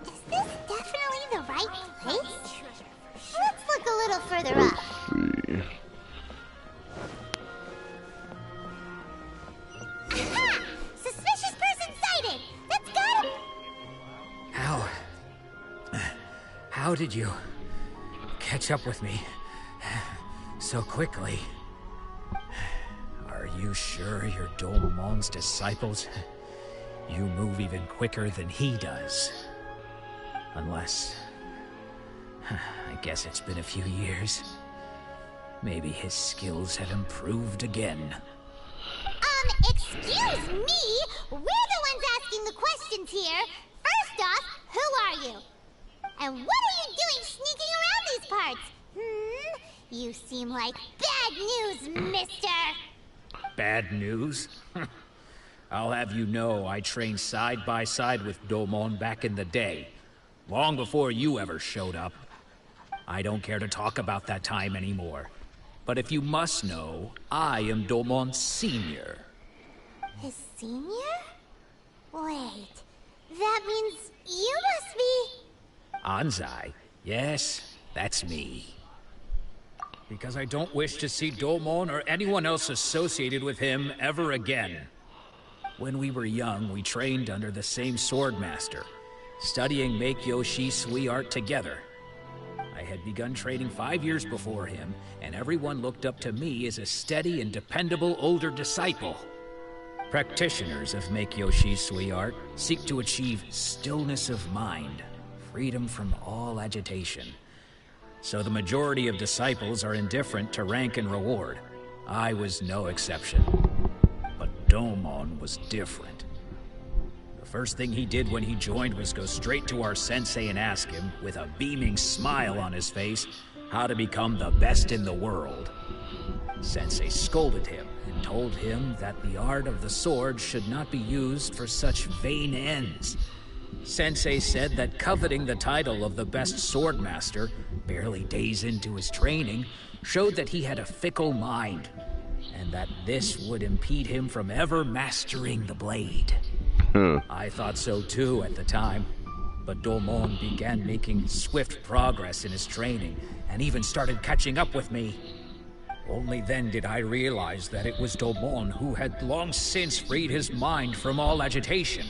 Is this definitely the right place? Let's look a little further up. Let's see. Ha! Suspicious person sighted! That's got him! How did you catch up with me so quickly? Are you sure you're Domon's disciples? You move even quicker than he does. Unless... I guess it's been a few years. Maybe his skills have improved again. Excuse me? We're the ones asking the questions here. First off, who are you? And what are you doing sneaking around these parts? You seem like bad news, mister! Bad news? I'll have you know I trained side by side with Domon back in the day. Long before you ever showed up. I don't care to talk about that time anymore. But if you must know, I am Domon's senior. His senior? Wait, that means you must be... Anzai? Yes, that's me. Because I don't wish to see Domon or anyone else associated with him ever again. When we were young, we trained under the same sword master, studying Make-Yoshi Sui art together. I had begun training 5 years before him, and everyone looked up to me as a steady and dependable older disciple. Practitioners of Make-Yoshi Sui art seek to achieve stillness of mind, freedom from all agitation. so the majority of disciples are indifferent to rank and reward. I was no exception. But Domon was different. The first thing he did when he joined was go straight to our sensei and ask him, with a beaming smile on his face, how to become the best in the world. Sensei scolded him and told him that the art of the sword should not be used for such vain ends. Sensei said that coveting the title of the best swordmaster, barely days into his training, showed that he had a fickle mind, and that this would impede him from ever mastering the blade. I thought so too at the time, but Domon began making swift progress in his training, and even started catching up with me. Only then did I realize that it was Domon who had long since freed his mind from all agitation.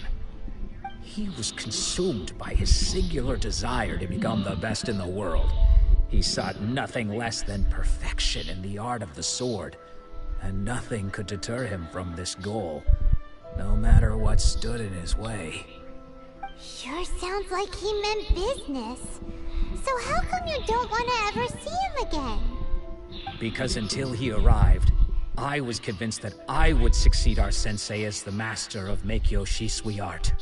He was consumed by his singular desire to become the best in the world. He sought nothing less than perfection in the art of the sword, and nothing could deter him from this goal, no matter what stood in his way. Sure sounds like he meant business. So how come you don't want to ever see him again? Because until he arrived, I was convinced that I would succeed our sensei as the master of Meikyo Shisui art.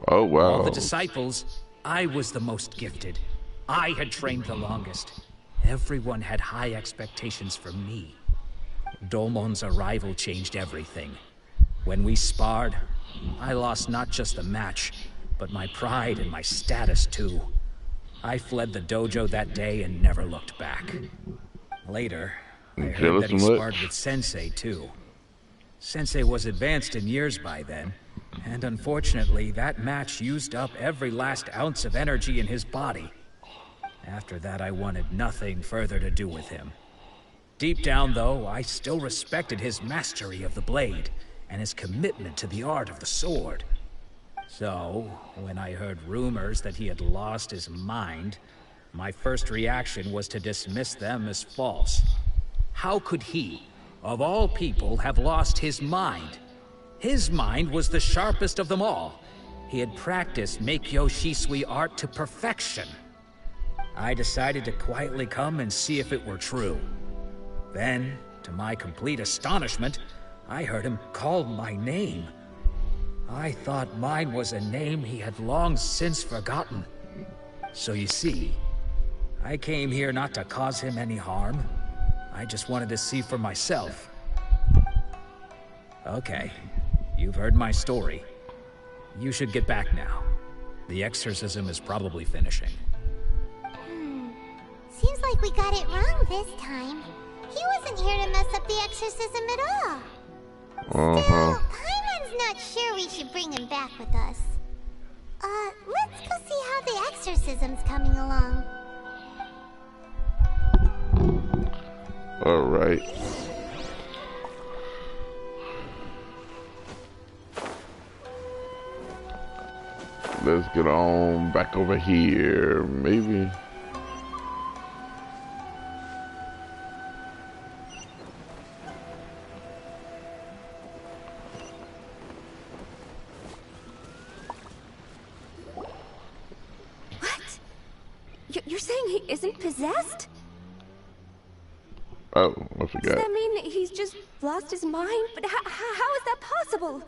Oh, wow. All the disciples, I was the most gifted. I had trained the longest. Everyone had high expectations for me. Domon's arrival changed everything. When we sparred, I lost not just the match, but my pride and my status too. I fled the dojo that day and never looked back. Later, I heard that he sparred with Sensei too. Sensei was advanced in years by then, and unfortunately that match used up every last ounce of energy in his body. After that, I wanted nothing further to do with him. Deep down though, I still respected his mastery of the blade, and his commitment to the art of the sword. So, when I heard rumors that he had lost his mind, my first reaction was to dismiss them as false. How could he, of all people, have lost his mind? His mind was the sharpest of them all. He had practiced Meikyo Shisui art to perfection. I decided to quietly come and see if it were true. Then, to my complete astonishment, I heard him call my name. I thought mine was a name he had long since forgotten. So you see, I came here not to cause him any harm. I just wanted to see for myself. Okay, you've heard my story. You should get back now. The exorcism is probably finishing. Seems like we got it wrong this time. He wasn't here to mess up the exorcism at all. Still, Paimon's not sure we should bring him back with us. Let's go see how the exorcism's coming along. Alright. Let's get on back over here, maybe. You're saying he isn't possessed? Oh, I forgot. Does that mean he's just lost his mind? But how is that possible?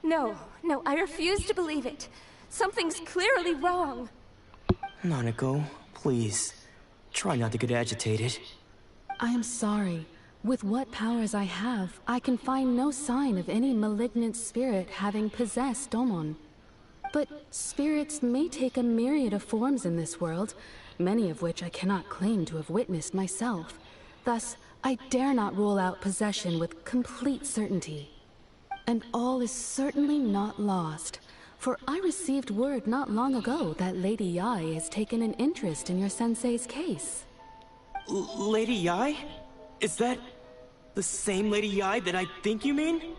No, I refuse to believe it. Something's clearly wrong. Nanako, please. Try not to get agitated. I am sorry. With what powers I have, I can find no sign of any malignant spirit having possessed Domon. But spirits may take a myriad of forms in this world, many of which I cannot claim to have witnessed myself. Thus, I dare not rule out possession with complete certainty. And all is certainly not lost, for I received word not long ago that Lady Yai has taken an interest in your sensei's case. Lady Yai? Is that the same Lady Yai that I think you mean?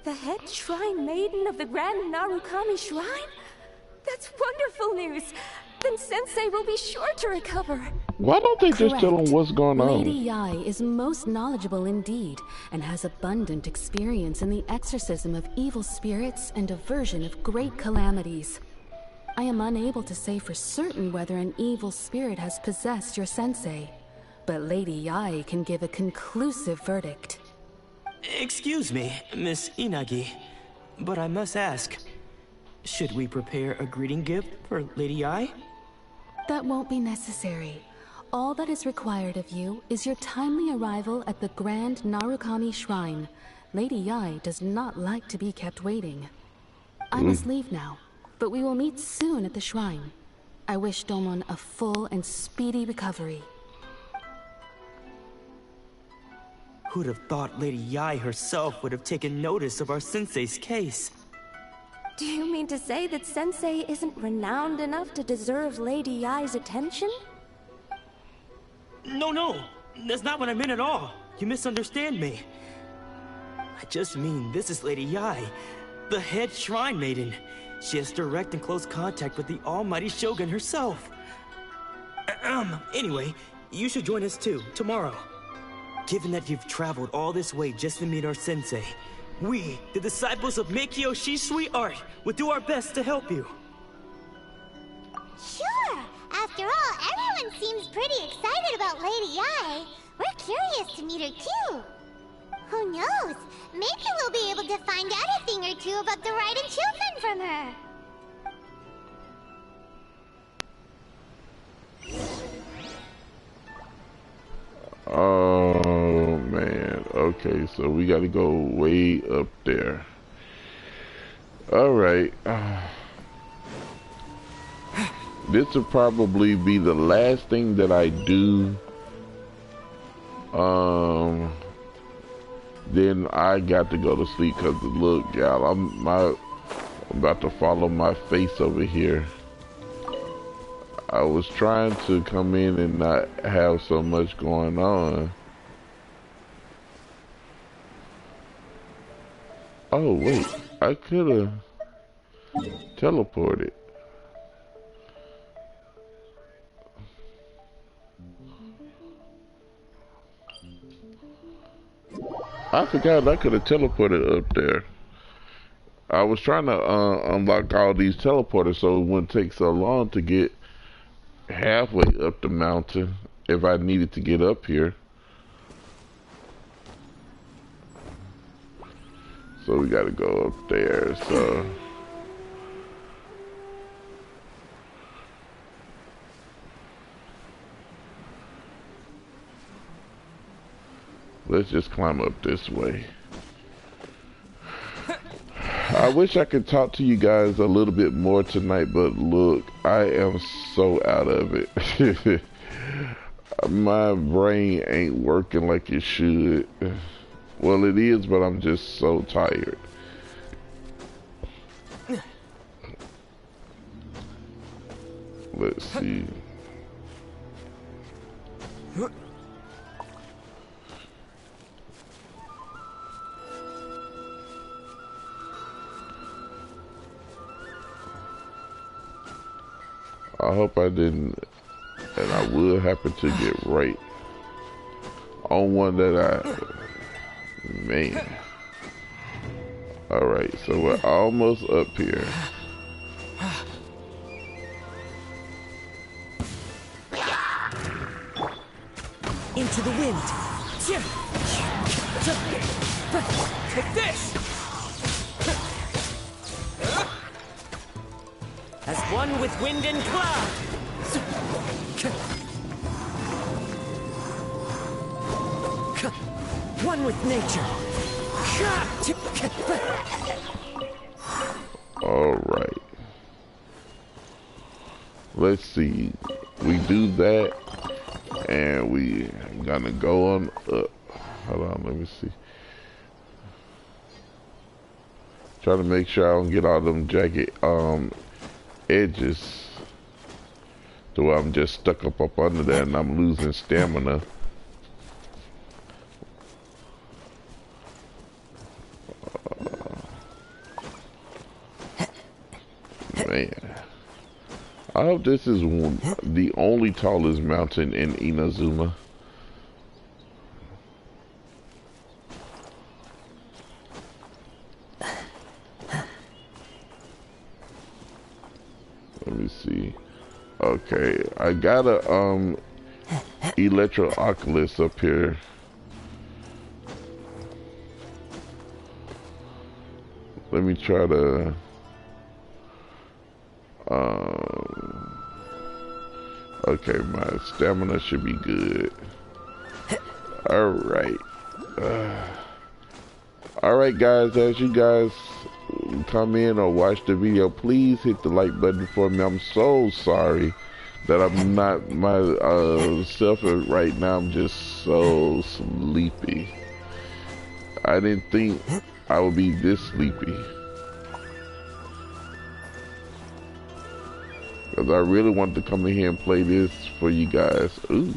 The head shrine maiden of the Grand Narukami Shrine? That's wonderful news! Then Sensei will be sure to recover. Why don't they just tell them what's going on? Lady Yai is most knowledgeable indeed, and has abundant experience in the exorcism of evil spirits and aversion of great calamities. I am unable to say for certain whether an evil spirit has possessed your sensei, but Lady Yae can give a conclusive verdict. Excuse me, Miss Inagi, but I must ask, should we prepare a greeting gift for Lady Yae? That won't be necessary. All that is required of you is your timely arrival at the Grand Narukami Shrine. Lady Yae does not like to be kept waiting. I must leave now, but we will meet soon at the shrine. I wish Domon a full and speedy recovery. Who'd have thought Lady Yae herself would have taken notice of our sensei's case? Do you mean to say that Sensei isn't renowned enough to deserve Lady Yae's attention? No, that's not what I meant at all. You misunderstand me. I just mean this is Lady Yae, the head shrine maiden. She has direct and close contact with the almighty Shogun herself. Anyway, you should join us too, tomorrow. Given that you've traveled all this way just to meet our sensei, we, the disciples of Meikyo Shisui Art, will do our best to help you. Sure! After all, everyone seems pretty excited about Lady Yae. We're curious to meet her too. Who knows? Maybe we'll be able to find out a thing or two about the Raiden children from her. Oh man, okay, so we gotta go way up there. Alright. This will probably be the last thing that I do. Then I got to go to sleep because look, y'all, I'm about to follow my face over here. I was trying to come in and not have so much going on. Oh wait, I could have teleported. I forgot I could have teleported up there. I was trying to unlock all these teleporters so it wouldn't take so long to get halfway up the mountain if I needed to get up here. So we gotta go up there, so let's just climb up this way. I wish I could talk to you guys a little bit more tonight, but look, I am so out of it. My brain ain't working like it should. Well, it is, but I'm just so tired. Let's see. I hope I didn't, and I will happen to get right on one that man. Alright, so we're almost up here. Into the wind. Take this! As one with wind and cloud! One with nature! Alright. Let's see. We do that, and we gonna go on up. Hold on, let me see. Try to make sure I don't get all them jagged edges to where I'm just stuck up under there and I'm losing stamina. Man, I hope this is the only tallest mountain in Inazuma. Let me see. Okay, I got a electro oculus up here. Let me try to okay, my stamina should be good. Alright. Alright guys, as you guys come in or watch the video, please hit the like button for me. I'm so sorry that I'm not myself right now. I'm just so sleepy. I didn't think I would be this sleepy. Because I really wanted to come in here and play this for you guys. Ooh,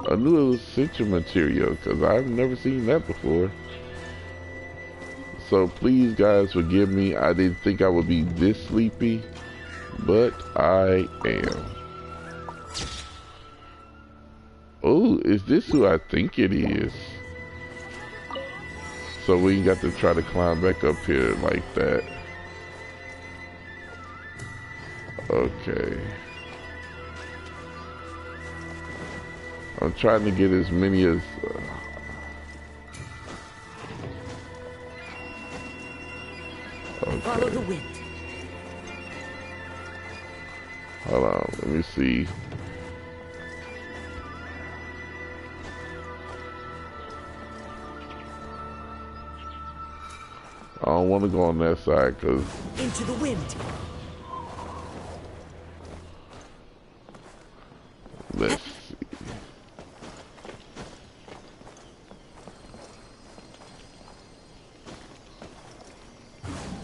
a new essential material, because I've never seen that before. So please guys forgive me. I didn't think I would be this sleepy, but I am. Oh, is this who I think it is? So we got to try to climb back up here like that. Okay. I'm trying to get as many as... okay. Follow the wind. Hold on, let me see. I don't want to go on that side because... Into the wind. Let's see.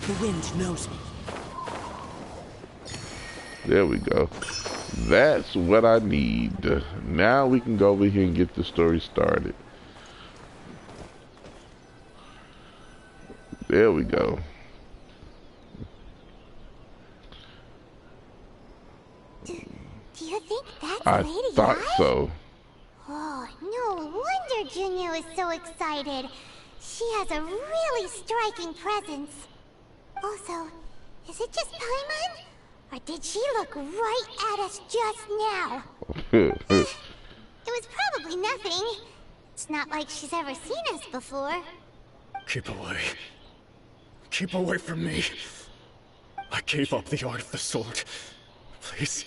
The wind knows me. There we go. That's what I need. Now we can go over here and get the story started. There we go. Do you think that's I Lady thought Ai? so. Oh, no wonder Junior is so excited. She has a really striking presence. Also, is it just Paimon? Or did she look right at us just now? It was probably nothing. It's not like she's ever seen us before. Keep away. Keep away from me. I gave up the art of the sword. Please,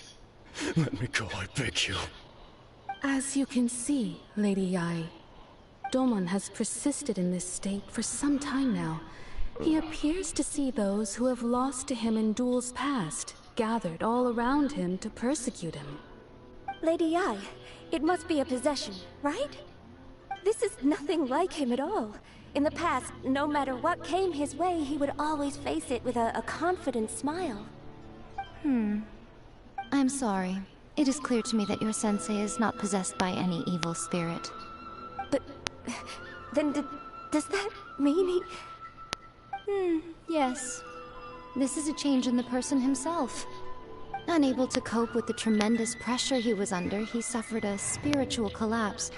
let me go, I beg you. As you can see, Lady Yae, Domon has persisted in this state for some time now. He appears to see those who have lost to him in duels past, gathered all around him to persecute him. Lady Yae, it must be a possession, right? This is nothing like him at all. In the past, no matter what came his way, he would always face it with a confident smile. I'm sorry. It is clear to me that your sensei is not possessed by any evil spirit. But then does that mean he... Yes. This is a change in the person himself. Unable to cope with the tremendous pressure he was under, he suffered a spiritual collapse.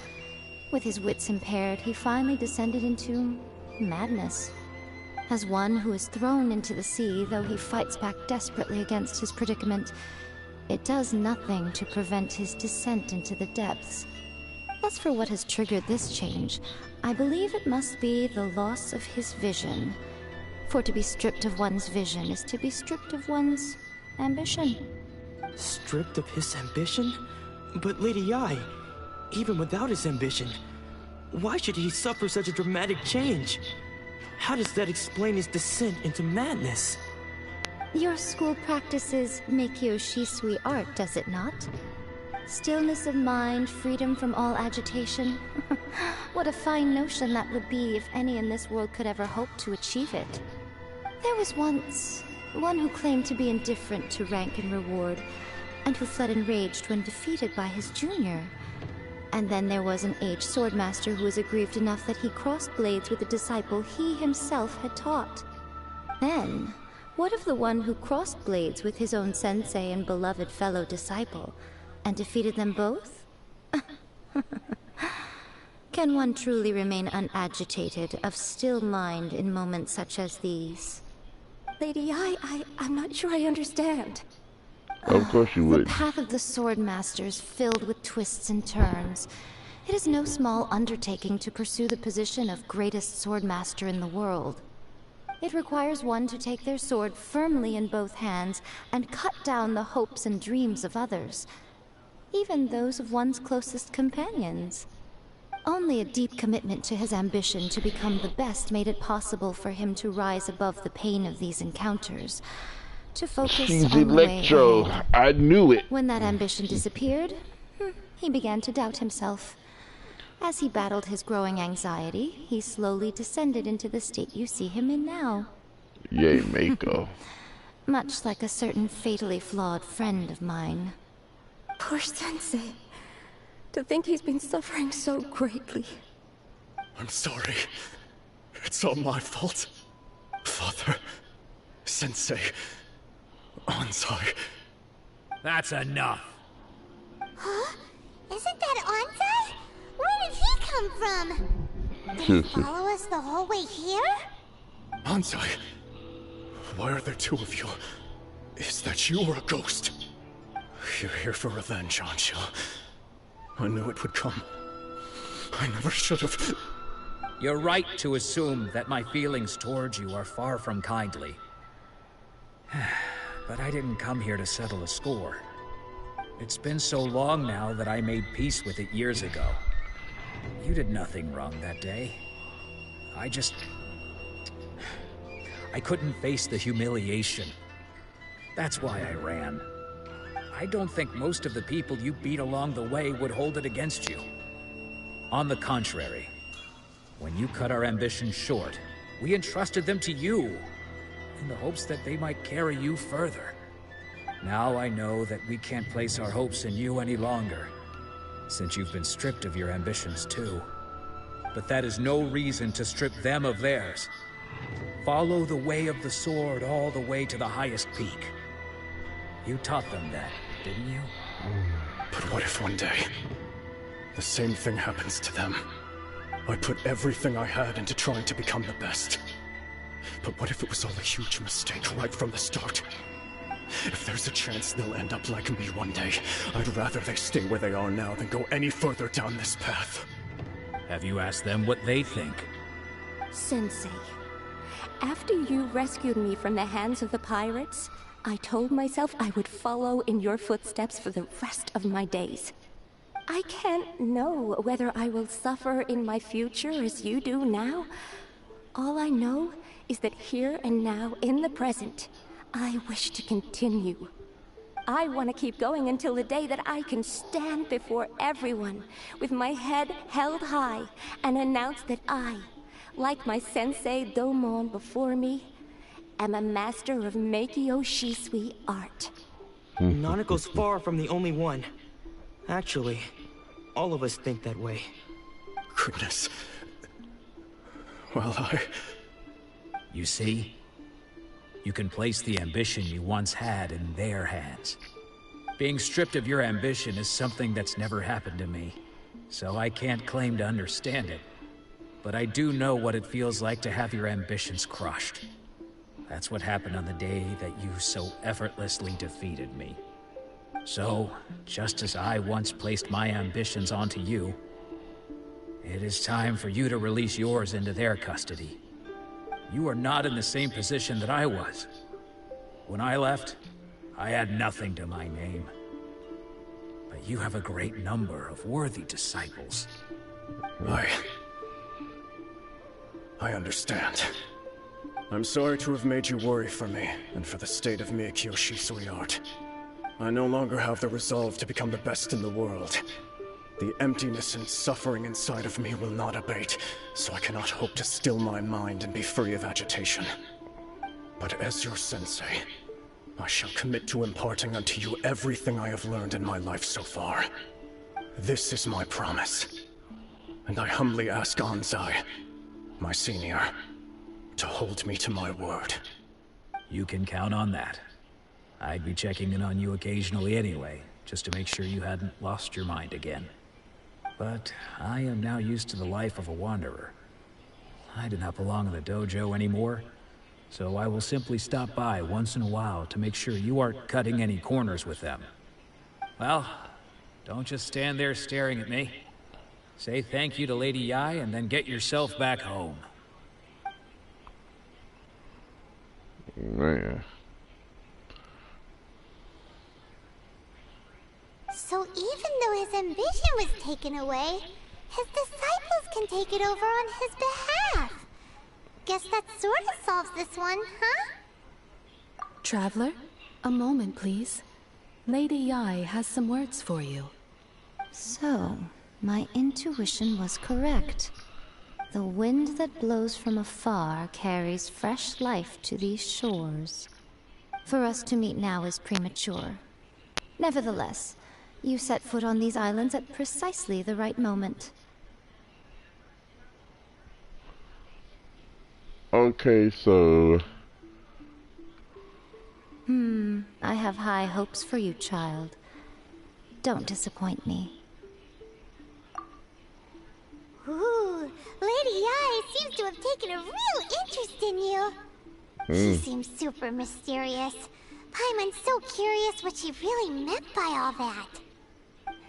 With his wits impaired, he finally descended into madness. As one who is thrown into the sea, though he fights back desperately against his predicament, it does nothing to prevent his descent into the depths. As for what has triggered this change, I believe it must be the loss of his vision. For to be stripped of one's vision is to be stripped of one's ambition. Stripped of his ambition? But Lady Yae, even without his ambition, why should he suffer such a dramatic change? How does that explain his descent into madness? Your school practices Meikyo Shisui art, does it not? Stillness of mind, freedom from all agitation. What a fine notion that would be if any in this world could ever hope to achieve it. There was once one who claimed to be indifferent to rank and reward, and who fled enraged when defeated by his junior. And then there was an aged swordmaster who was aggrieved enough that he crossed blades with a disciple he himself had taught. Then, what of the one who crossed blades with his own sensei and beloved fellow disciple, and defeated them both? Can one truly remain unagitated, of still mind in moments such as these? Lady Yae, I'm not sure I understand. Of course you The would. path of the Swordmaster is filled with twists and turns. It is no small undertaking to pursue the position of greatest Swordmaster in the world. It requires one to take their sword firmly in both hands and cut down the hopes and dreams of others, even those of one's closest companions. Only a deep commitment to his ambition to become the best made it possible for him to rise above the pain of these encounters, to focus She's on the way Electro. ahead. I knew it. When that ambition disappeared, he began to doubt himself. As he battled his growing anxiety, he slowly descended into the state you see him in now. Yay, Mako. Much like a certain fatally flawed friend of mine. Poor Sensei. To think he's been suffering so greatly. I'm sorry. It's all my fault. Father, Sensei, Anzai. That's enough. Huh? Isn't that Anzai? Where did he come from? Did he follow us the whole way here? Anzai, why are there two of you? Is that you or a ghost? You're here for revenge, aren't you? I knew it would come. I never should have. You're right to assume that my feelings towards you are far from kindly. But I didn't come here to settle a score. It's been so long now that I made peace with it years ago. You did nothing wrong that day. I couldn't face the humiliation. That's why I ran. I don't think most of the people you beat along the way would hold it against you. On the contrary, when you cut our ambitions short, we entrusted them to you, in the hopes that they might carry you further. Now I know that we can't place our hopes in you any longer, since you've been stripped of your ambitions too. But that is no reason to strip them of theirs. Follow the way of the sword all the way to the highest peak. You taught them that, didn't you? But what if one day, the same thing happens to them? I put everything I had into trying to become the best. But what if it was all a huge mistake right from the start? If there's a chance they'll end up like me one day, I'd rather they stay where they are now than go any further down this path. Have you asked them what they think? Sensei, after you rescued me from the hands of the pirates, I told myself I would follow in your footsteps for the rest of my days. I can't know whether I will suffer in my future as you do now. All I know is that here and now, in the present, I wish to continue. I want to keep going until the day that I can stand before everyone with my head held high and announce that I, like my sensei Domon before me, am a master of Meikyo Shisui art. Nanako's far from the only one. Actually, all of us think that way. Goodness. Well, You see? You can place the ambition you once had in their hands. Being stripped of your ambition is something that's never happened to me, so I can't claim to understand it. But I do know what it feels like to have your ambitions crushed. That's what happened on the day that you so effortlessly defeated me. So, just as I once placed my ambitions onto you, it is time for you to release yours into their custody. You are not in the same position that I was. When I left, I had nothing to my name. But you have a great number of worthy disciples. I understand. I'm sorry to have made you worry for me, and for the state of Meikyo Shisui art. I no longer have the resolve to become the best in the world. The emptiness and suffering inside of me will not abate, so I cannot hope to still my mind and be free of agitation. But as your sensei, I shall commit to imparting unto you everything I have learned in my life so far. This is my promise. And I humbly ask Anzai, my senior, to hold me to my word. You can count on that. I'd be checking in on you occasionally anyway, just to make sure you hadn't lost your mind again. But I am now used to the life of a wanderer. I do not belong in the dojo anymore, so I will simply stop by once in a while to make sure you aren't cutting any corners with them. Well, don't just stand there staring at me. Say thank you to Lady Yai and then get yourself back home. Man. So even though his ambition was taken away, his disciples can take it over on his behalf. Guess that sort of solves this one, huh? Traveler, a moment, please. Lady Yai has some words for you. So, my intuition was correct. The wind that blows from afar carries fresh life to these shores. For us to meet now is premature. Nevertheless, you set foot on these islands at precisely the right moment. Okay, so... I have high hopes for you, child. Don't disappoint me. Ooh, Lady Yai seems to have taken a real interest in you. She seems super mysterious. Paimon's so curious what she really meant by all that.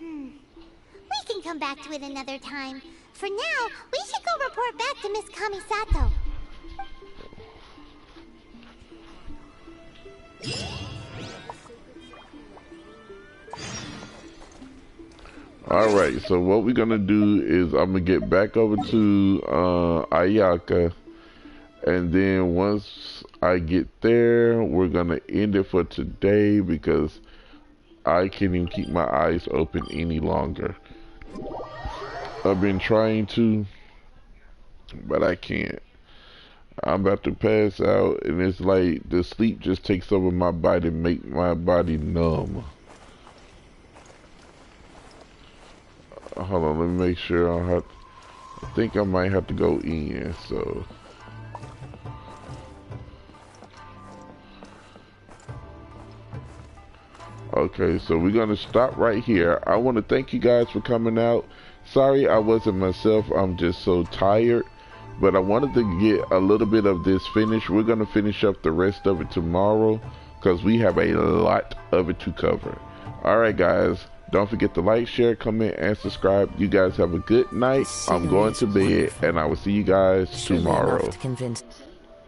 We can come back to it another time. For now, we should go report back to Miss Kamisato. Alright, so what we're gonna do is I'm gonna get back over to Ayaka, and then once I get there, we're gonna end it for today because I can't even keep my eyes open any longer. I've been trying to, but I can't. I'm about to pass out, and it's like the sleep just takes over my body and make my body numb. Hold on, let me make sure I think I might have to go in, so. Okay, so we're gonna stop right here. I want to thank you guys for coming out. Sorry I wasn't myself, I'm just so tired. But I wanted to get a little bit of this finished. We're gonna finish up the rest of it tomorrow because we have a lot of it to cover. Alright guys, don't forget to like, share, comment, and subscribe. You guys have a good night. I'm going to bed, and I will see you guys tomorrow.